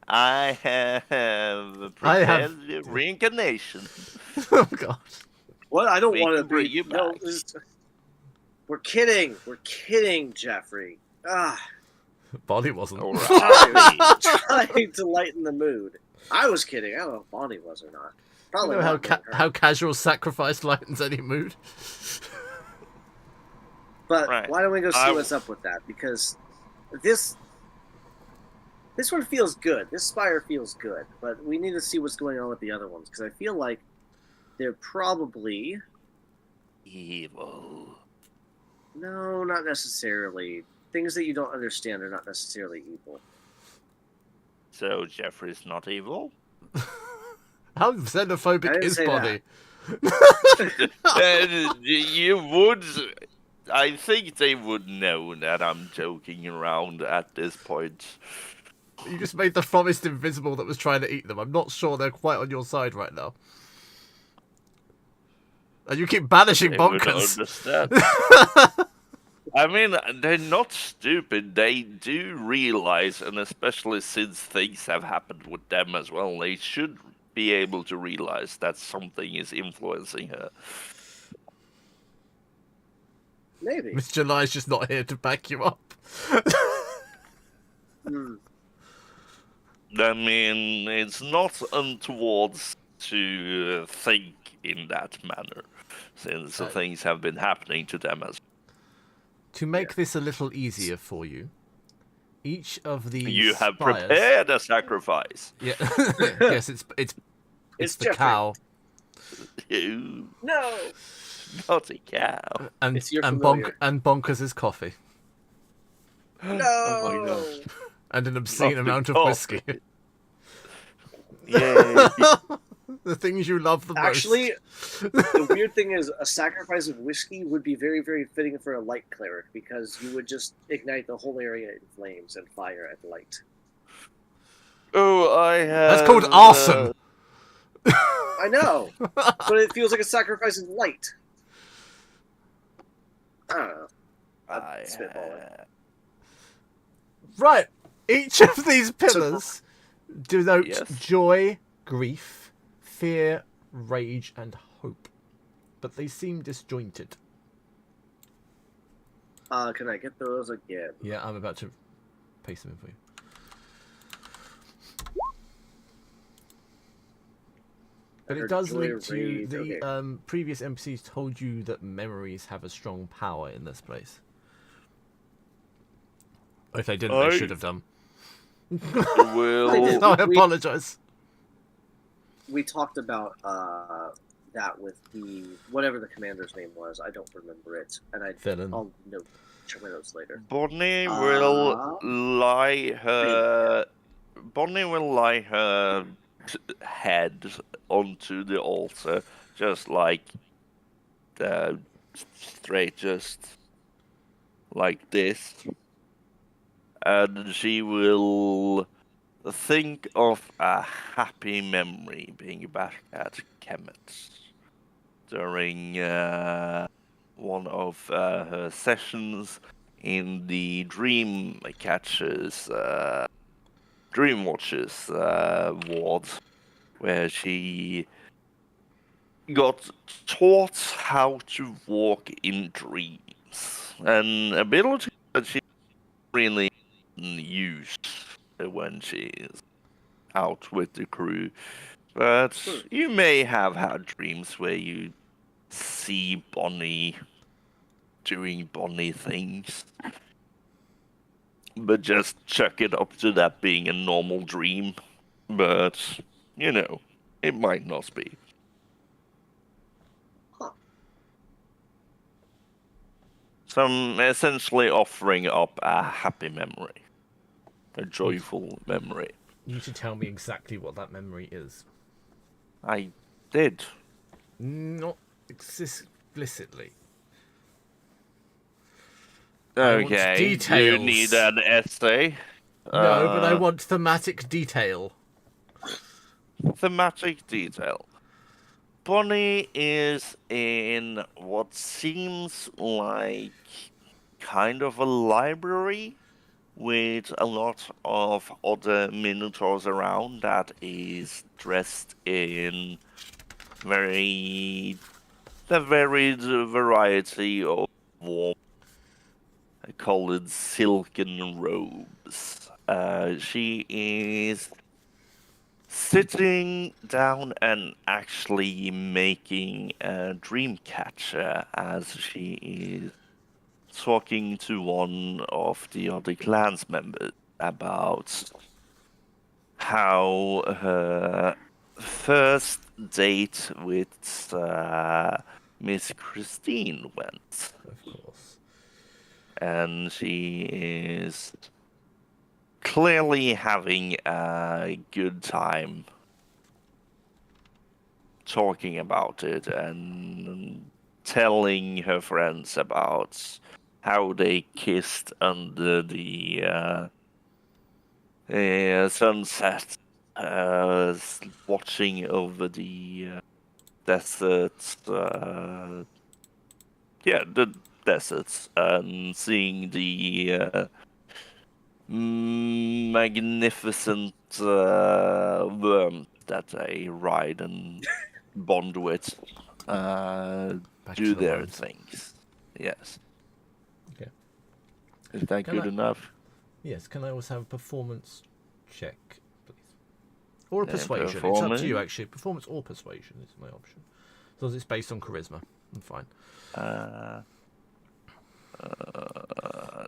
I have prepared the reincarnation." Oh god. What? I don't We want to can bring be. you No, back. we're kidding. We're kidding, Jeffrey. Bonnie wasn't. All right. Trying to lighten the mood. I was kidding. I don't know if Bonnie was or not. You Probably know how, not. knowing her. how casual sacrifice lightens any mood? But Right. why don't we go see I- what's up with that? Because this one feels good. This spire feels good, but we need to see what's going on with the other ones because I feel like they're probably Evil. no, not necessarily. Things that you don't understand are not necessarily evil. So Jeffrey's not evil. How I xenophobic didn't is say Bonnie? You would. I think they would know that I'm joking around at this point. You just made the forest invisible that was trying to eat them. I'm not sure they're quite on your side right now. And you keep banishing They would bonkers. understand. I mean, they're not stupid. They do realize, and especially since things have happened with them as well, they should be able to realize that something is influencing her. Maybe. Miss July's just not here to back you up. Hmm. I mean, it's not untowards to think in that manner, since the things have been happening to them as To make this a little easier for you, each of these you have spires... prepared a sacrifice. Yeah. Yes, it's It's the Jeffrey. cow. You No. not a cow. And It's your and familiar. bonkers' coffee. No. Oh my gosh. And an obscene Not amount of coffee. whiskey. Yay. The things you love the most. Actually, the weird thing is, a sacrifice of whiskey would be very, very fitting for a light cleric because you would just ignite the whole area in flames and fire at light. Oh, I have. That's called arson. I know, but it feels like a sacrifice of light. I don't know. I spitballing. have. Right. Each of these pillars denote Yes. joy, grief, fear, rage, and hope. But they seem disjointed. Can I get those again? Yeah, I'm about to paste them in for you. But it does Joy, link to rage, the okay. previous NPCs told you that memories have a strong power in this place. If they didn't, they should have done. Will did. No, I We- apologise. We talked about that with whatever the commander's name was. I don't remember it, and Villain. I'll check my notes later. Bonnie will lie her. Bonnie will lie her head onto the altar, just like straight, just like this, and she will think of a happy memory being back at Kemet during one of her sessions in the Dream Watchers ward, where she got taught how to walk in dreams, an ability that she really used when she's out with the crew. But you may have had dreams where you see Bonnie doing Bonnie things, but just chuck it up to that being a normal dream. But, it might not be. Huh. So I'm essentially offering up a happy memory, a joyful memory. You should tell me exactly what that memory is. I did. Not explicitly. Okay, details. you need an essay? No, but I want thematic detail. Thematic detail. Bonnie is in what seems like kind of a library with a lot of other minotaurs around that is dressed in the varied variety of warm colored silken robes. She is sitting down and actually making a dream catcher as she is talking to one of the other clans members about how her first date with Miss Christine went. Of course. And she is clearly having a good time talking about it and telling her friends about how they kissed under the sunset, watching over the deserts. The deserts, and seeing the magnificent worm that they ride and bond with, do their worms. things. Yes. Okay. Is that Can good I- enough? Yes, can I also have a performance check, please? Or a Yeah, persuasion. It's up to performance. you, actually. Performance or persuasion is my option. As long as it's based on charisma, I'm fine.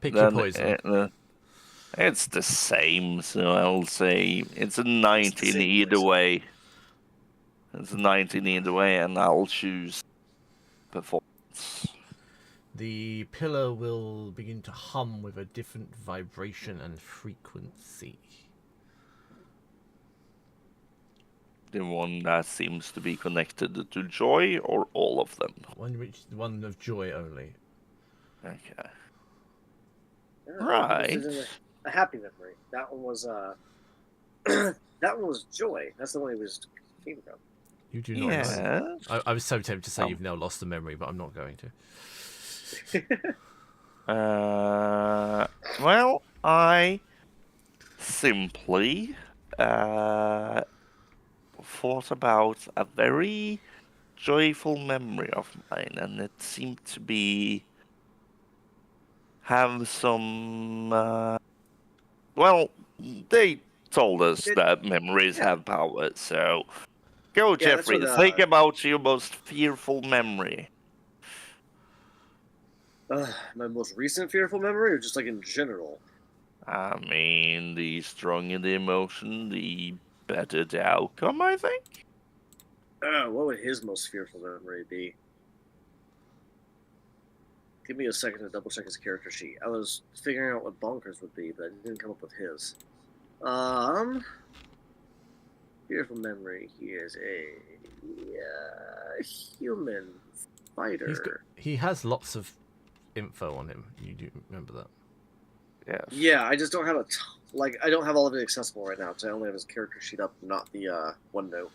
Pick your poison. It's the same, so I'll say it's a 19 same either poison. way. It's a 19 either way, and I'll choose performance. The pillar will begin to hum with a different vibration and frequency. The one that seems to be connected to joy, or all of them? One of joy only. Okay. Yeah, Right. this is a happy memory. That one was that one was joy. That's the one he was came from. You do not know. Yes. I was so tempted to say you've now lost the memory, but I'm not going to. Well, I simply thought about a very joyful memory of mine, and it seemed to have some. Well, they told us that memories have power, so go, Jeffrey. what, Think about your most fearful memory. My most recent fearful memory, or just like in general? I mean, the stronger the emotion, the better the outcome, I think. What would his most fearful memory be? Give me a second to double check his character sheet. I was figuring out what Bonkers would be, but I didn't come up with his. Fearful memory. He is a human fighter. He has lots of info on him. You do remember that? Yes. Yeah, I just don't have I don't have all of it accessible right now because I only have his character sheet up, not the OneNote.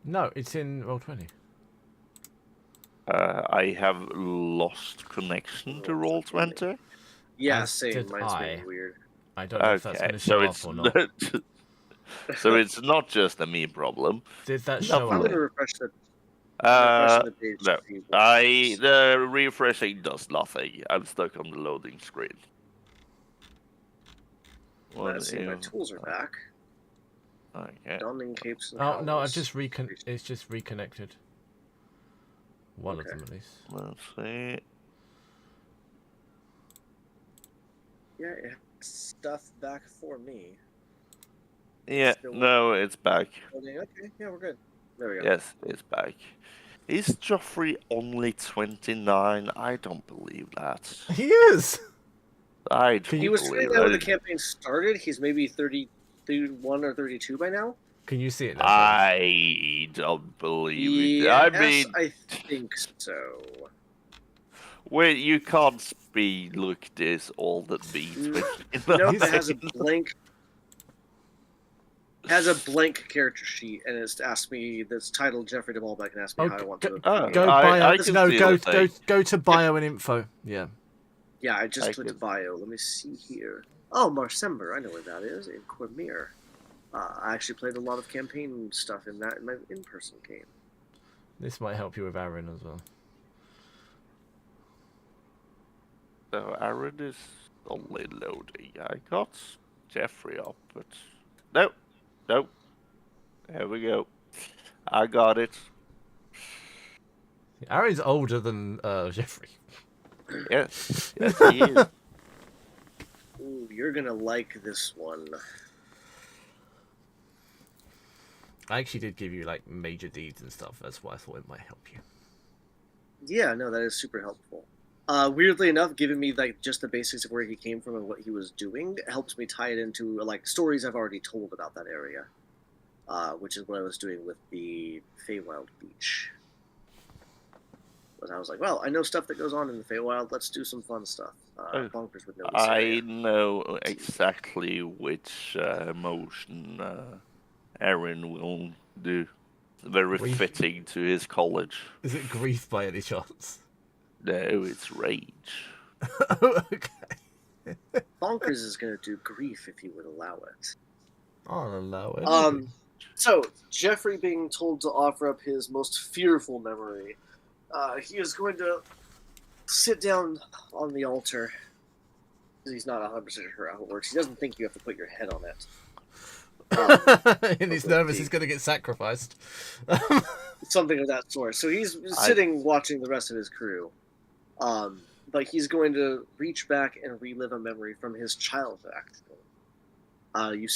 No, it's in Roll20. I have lost connection to Roll20. Yeah, As same. did Mine's I. being weird. I don't know if that's going Okay, to so show it's up or not. so it's not just a me problem. Did that No, show I'm up? going to refresh the page. No, the refreshing does nothing. I'm stuck on the loading screen. Let's see, my tools are back. Okay. Donning capes and Oh no, howls. it's just reconnected. One of Okay. them at least. Let's see. Yeah, it has stuff back for me. Yeah, Still no, it's back. Okay, yeah, we're good. There we go. Yes, it's back. Is Joffrey only 29? I don't believe that. He is. I Can don't He was believe 29 when the it. campaign started. He's maybe 31 or 32 by now. Can you see it now? Tom? I don't believe it. Yes, I mean, I think so. wait, you can't speed look this all the beats. No, No, it has a blank. Has a blank character sheet, and it's asked me that's titled Jeffrey DeMalbeck and asked me how I want to. Go I bio. can No, see go the thing. go to bio and info. Yeah. Yeah, I just I clicked could- bio. Let me see here. Oh, Marsember. I know where that is in Cormyr. I actually played a lot of campaign stuff in that in my in-person game. This might help you with Aaron as well. So Aaron is only loading. I got Jeffrey up, but no. There we go. I got it. Aaron's older than Jeffrey. Yes, he is. Ooh, you're gonna like this one. I actually did give you like major deeds and stuff. That's why I thought it might help you. Yeah, no, that is super helpful. Weirdly enough, giving me like just the basics of where he came from and what he was doing helps me tie it into like stories I've already told about that area, which is what I was doing with the Feywild Beach. But I was like, well, I know stuff that goes on in the Feywild. Let's do some fun stuff. Bonkers would know this I area. know exactly which motion Aaron will do. Very Grief. fitting to his college. Is it grief by any chance? No, it's rage. Okay. Bonkers is gonna do grief if you would allow it. I'll allow it. So, Jeffrey being told to offer up his most fearful memory, he is going to sit down on the altar. He's not 100% sure how it works. He doesn't think you have to put your head on it. And he's nervous he's going to get sacrificed. Something of that sort. So he's sitting watching the rest of his crew. But he's going to reach back and relive a memory from his childhood, actually. You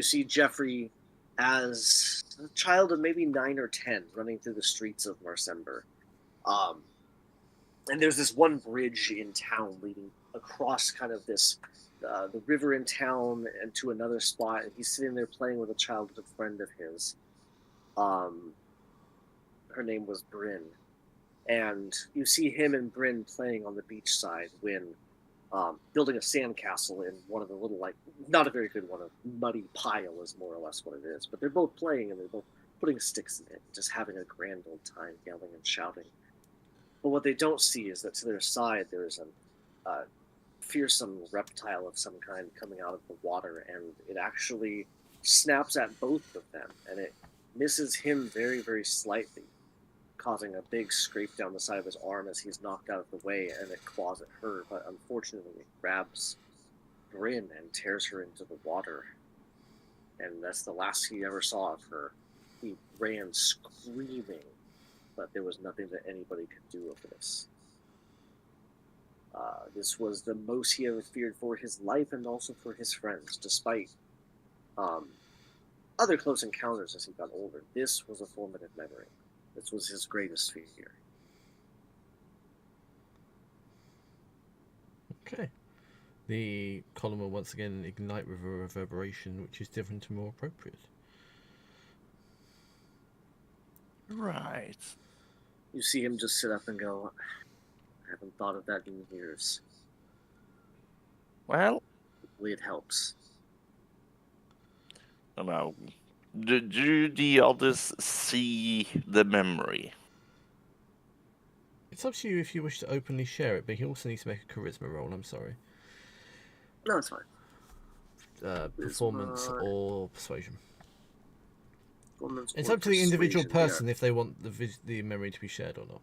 see Jeffrey as a child of maybe 9 or 10 running through the streets of Marsember. And there's this one bridge in town leading across kind of this the river in town and to another spot, and he's sitting there playing with a childhood friend of his. Her name was Bryn. And you see him and Bryn playing on the beachside when building a sandcastle in one of the little, like, not a very good one, a muddy pile is more or less what it is. But they're both playing and they're both putting sticks in it, just having a grand old time, yelling and shouting. But what they don't see is that to their side there is a fearsome reptile of some kind coming out of the water, and it actually snaps at both of them, and it misses him very, very slightly, causing a big scrape down the side of his arm as he's knocked out of the way, and it claws at her, but unfortunately it grabs Bryn and tears her into the water. And that's the last he ever saw of her. He ran screaming, but there was nothing that anybody could do over this. This was the most he ever feared for his life and also for his friends, despite other close encounters as he got older, this was a formative memory. This was his greatest fear. Okay. The column will once again ignite with a reverberation which is different and more appropriate. Right. You see him just sit up and go, I haven't thought of that in years. Well, Hopefully it helps. now, do the others see the memory? It's up to you if you wish to openly share it, but he also needs to make a charisma roll, I'm sorry. No, it's fine. Performance Charisma. or persuasion. Performance It's or up to the individual persuasion, person if they want the memory to be shared or not.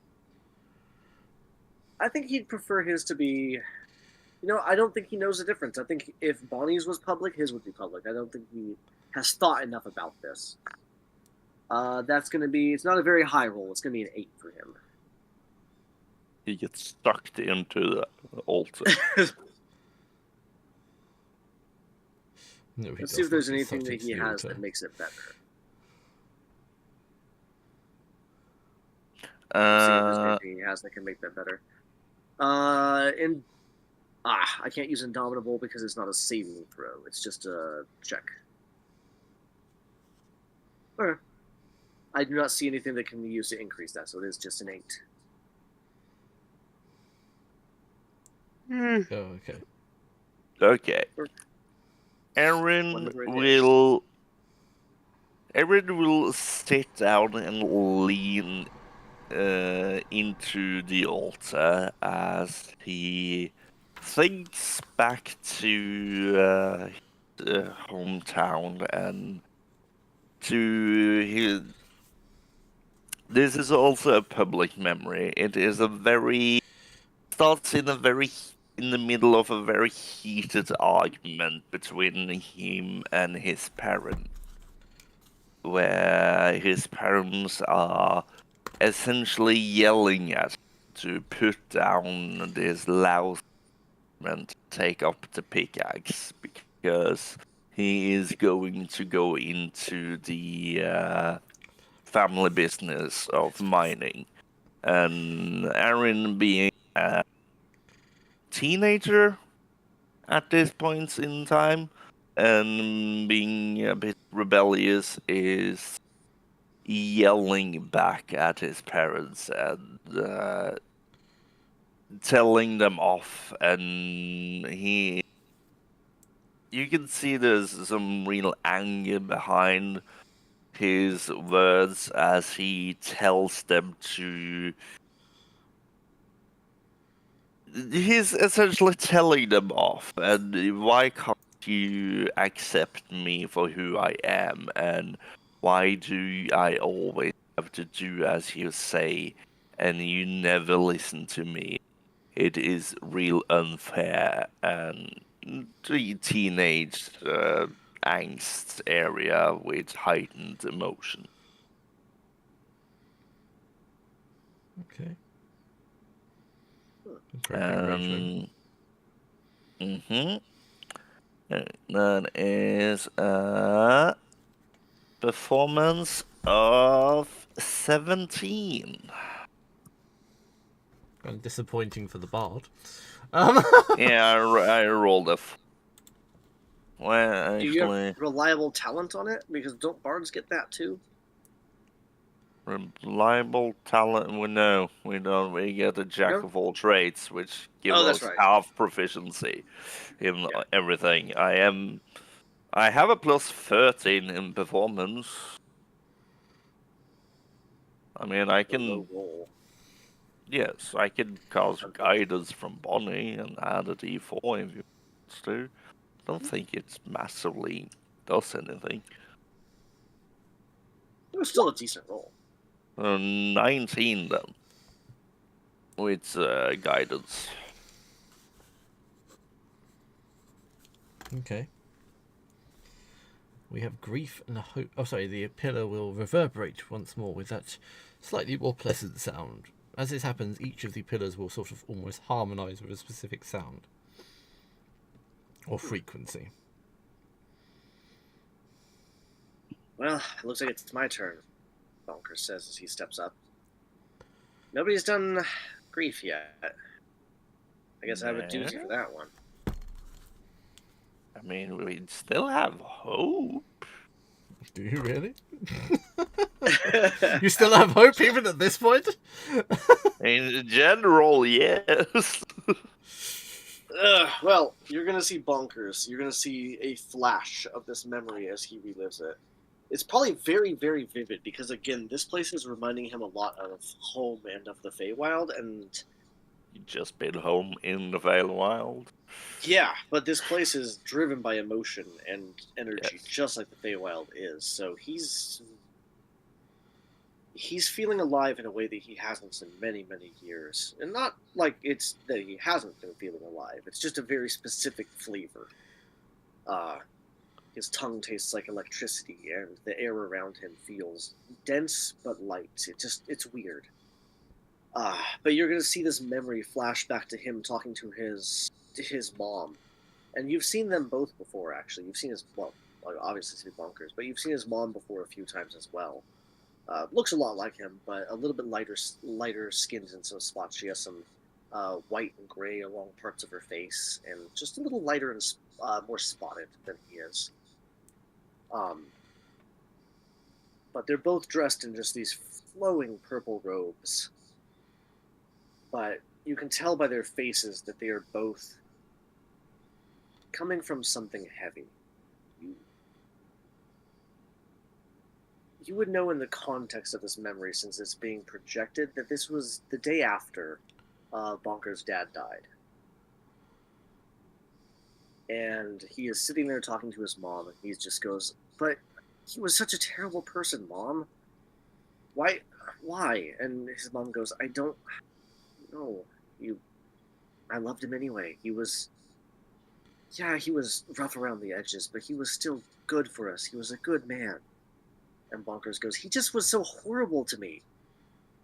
I think he'd prefer his to be... I don't think he knows the difference. I think if Bonnie's was public, his would be public. I don't think he has thought enough about this. That's going to be... It's not a very high roll. It's going to be an 8 for him. He gets sucked into the altar. No, Let's see if there's He's anything subject that to he the has altar. that makes it better. Let's see if there's anything he has that can make that better. I can't use Indomitable because it's not a saving throw. It's just a check. Okay. I do not see anything that can be used to increase that, so it is just an 8. Oh, okay. Okay. Aaron will sit down and lean into the altar as he thinks back to his hometown and to his. This is also a public memory. It is starts in the middle of a very heated argument between him and his parents, where his parents are essentially yelling at him to put down this loud and take up the pickaxe because he is going to go into the family business of mining. And Aaron, being a teenager at this point in time and being a bit rebellious, is yelling back at his parents and telling them off. And you can see there's some real anger behind his words as he tells them to. He's essentially telling them off, and why can't you accept me for who I am, and why do I always have to do as you say, and you never listen to me? It is real unfair, and the teenage angst area with heightened emotion. Okay. Appropriate engagement. That is a performance of 17. Kind of disappointing for the bard. Yeah, I rolled a. Well, Do you actually, have reliable talent on it? Because don't bards get that too? reliable talent. We don't. We get a jack No? of all trades, which gives that's us right. half proficiency in everything. I have a plus 13 in performance. I mean, I A low can. roll. Yes, I can cast guidance from Bonnie and add a d4 if you want to. I don't think it massively does anything. It was still a decent roll. 19 then. With guidance. Okay. We have grief and a hope. Oh, sorry, the pillar will reverberate once more with that slightly more pleasant sound. As this happens, each of the pillars will sort of almost harmonise with a specific sound or frequency. Well, it looks like it's my turn, Bonkers says as he steps up. Nobody's done grief yet. I guess I have a doozy for that one. I mean, we still have hope. Do you really? You still have hope even at this point? In general, yes. Well, you're going to see Bonkers. You're going to see a flash of this memory as he relives it. It's probably very, very vivid because, again, this place is reminding him a lot of home and of the Feywild. And You just been home in the Feywild. yeah, but this place is driven by emotion and energy, Yes. just like the Feywild is. So he's feeling alive in a way that he hasn't in many, many years. And not like it's that he hasn't been feeling alive. It's just a very specific flavor. His tongue tastes like electricity, and the air around him feels dense but light. It's weird. But you're going to see this memory flash back to him talking to his mom. And you've seen them both before, actually. You've seen his, well, obviously it's Bonkers, but you've seen his mom before a few times as well. Looks a lot like him, but a little bit lighter skinned in some spots. She has some white and gray along parts of her face, and just a little lighter and more spotted than he is. But they're both dressed in just these flowing purple robes. But you can tell by their faces that they are both coming from something heavy. You would know in the context of this memory, since it's being projected, that this was the day after Bonker's dad died. And he is sitting there talking to his mom, and he just goes, "But he was such a terrible person, Mom. Why? And his mom goes, "I don't know. I loved him anyway. He was rough around the edges, but he was still good for us. He was a good man." And Bonkers goes, "He just was so horrible to me.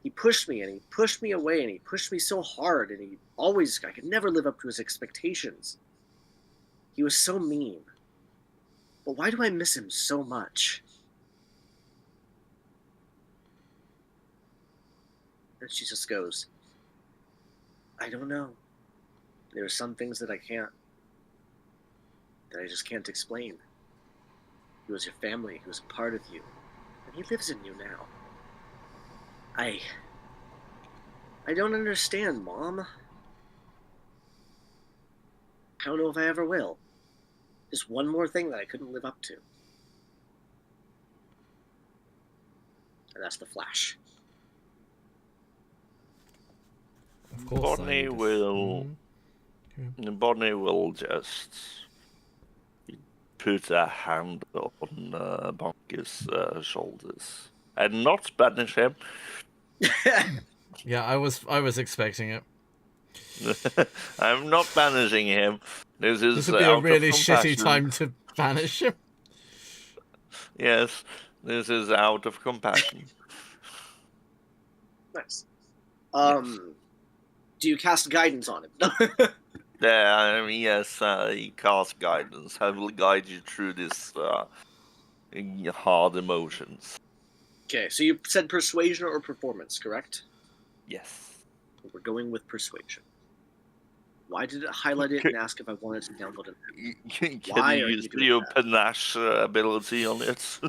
He pushed me, and he pushed me away, and he pushed me so hard, and I could never live up to his expectations. He was so mean. But why do I miss him so much?" And she just goes, "I don't know. There are some things that I just can't explain. He was your family. He was a part of you. And he lives in you now. I don't understand, Mom. I don't know if I ever will. Just one more thing that I couldn't live up to." And that's the flash. Of course. Bonnie will just put a hand on Bonker's shoulders and not banish him. Yeah, I was expecting it. I'm not banishing him. This This would be a really shitty time to banish him. Yes, this is out of compassion. Nice. Do you cast guidance on him? Yes, he casts guidance. I will guide you through this hard emotions. Okay, so you said persuasion or performance, correct? Yes. We're going with persuasion. Why did it highlight it and ask if I wanted to download it? Can Why you are you use doing your that? panache ability on it?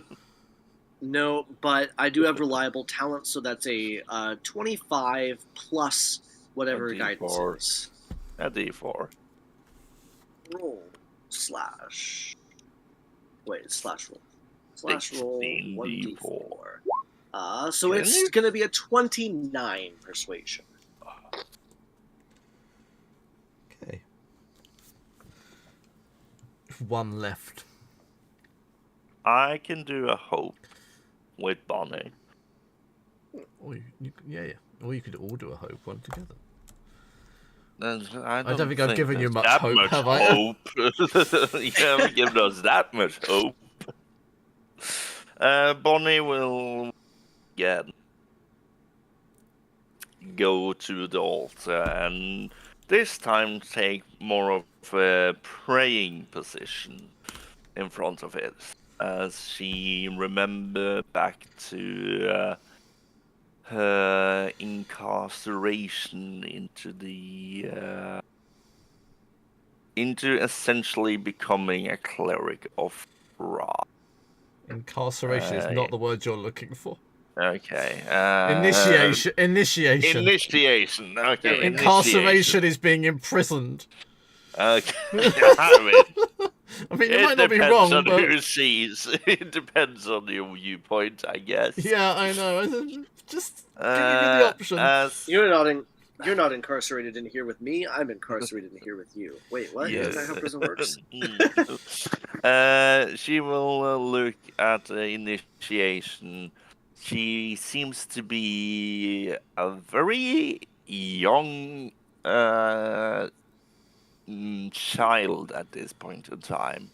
No, but I do have reliable talent, so that's a 25 plus whatever A guidance D4. is. A D4. Roll slash. Wait, slash roll. Slash roll 16d4. 1d4. So Can it's you- going to be a 29 persuasion. Okay. One left. I can do a hope with Bonnie. Or yeah. Or you could all do a hope one together. I don't think I've given you there's much that hope, much have I? hope. You haven't given us that much hope. Bonnie will again go to the altar and this time take more of a praying position in front of it. as she remember back to her incarceration into essentially becoming a cleric of Ra. Incarceration is not the word you're looking for. Okay. Initiation. Initiation. Okay. Incarceration is being imprisoned. Okay. I mean, you might not be depends wrong, on but who sees. It depends on your viewpoint, I guess. yeah, I know. Just giving you the option. You're not incarcerated in here with me. I'm incarcerated in here with you. Wait, what? Yes. Isn't that how prison works? She will look at the initiation. She seems to be a very young child at this point in time.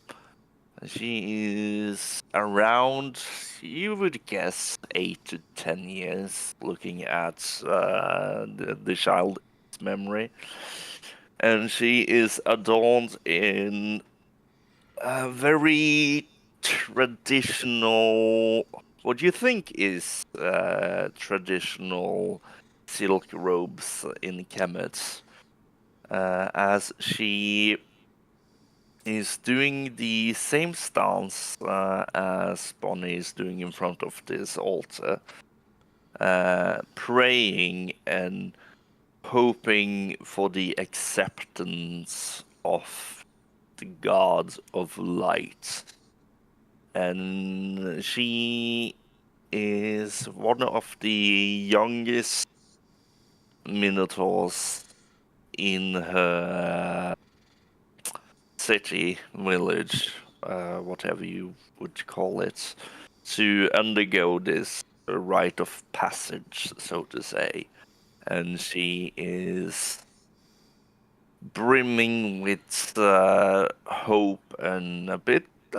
She is around, you would guess, 8 to 10 years, looking at the child's memory. And she is adorned in a very traditional, what do you think is traditional silk robes in Kemet, as she is doing the same stance as Bonnie is doing in front of this altar, praying and hoping for the acceptance of the god of light. And she is one of the youngest minotaurs in her city, village, whatever you would call it, to undergo this rite of passage, so to say. And she is brimming with hope and a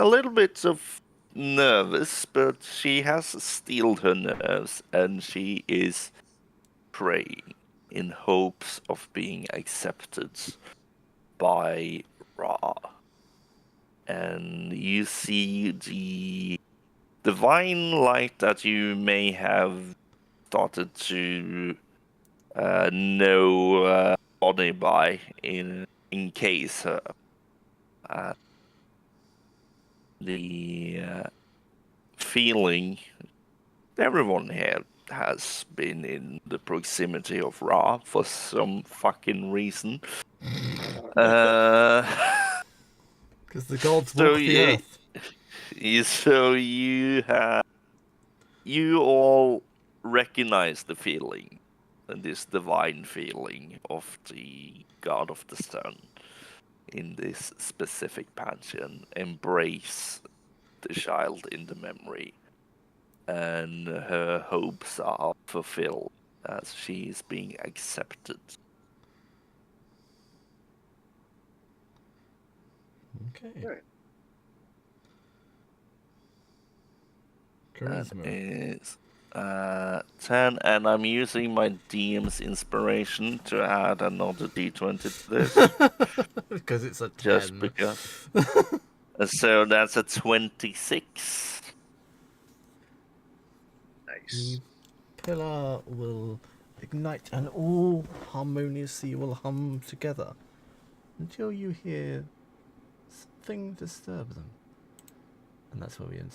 little bit of nervous, but she has steeled her nerves and she is praying in hopes of being accepted by Ra. And you see the divine light that you may have started to know Bonnie by encase her. The feeling everyone here has been in the proximity of Ra for some fucking reason. Because the gods walk the earth. So you all recognize the feeling, and this divine feeling of the god of the sun in this specific pantheon. Embrace the child in the memory, and her hopes are fulfilled as she is being accepted. Okay. Right. Charisma. That is 10, and I'm using my DM's inspiration to add another d20 to this. Because it's a 10. Just because. So that's a 26. Nice. The pillar will ignite and all harmoniously will hum together until you hear something disturb them. And that's where we end.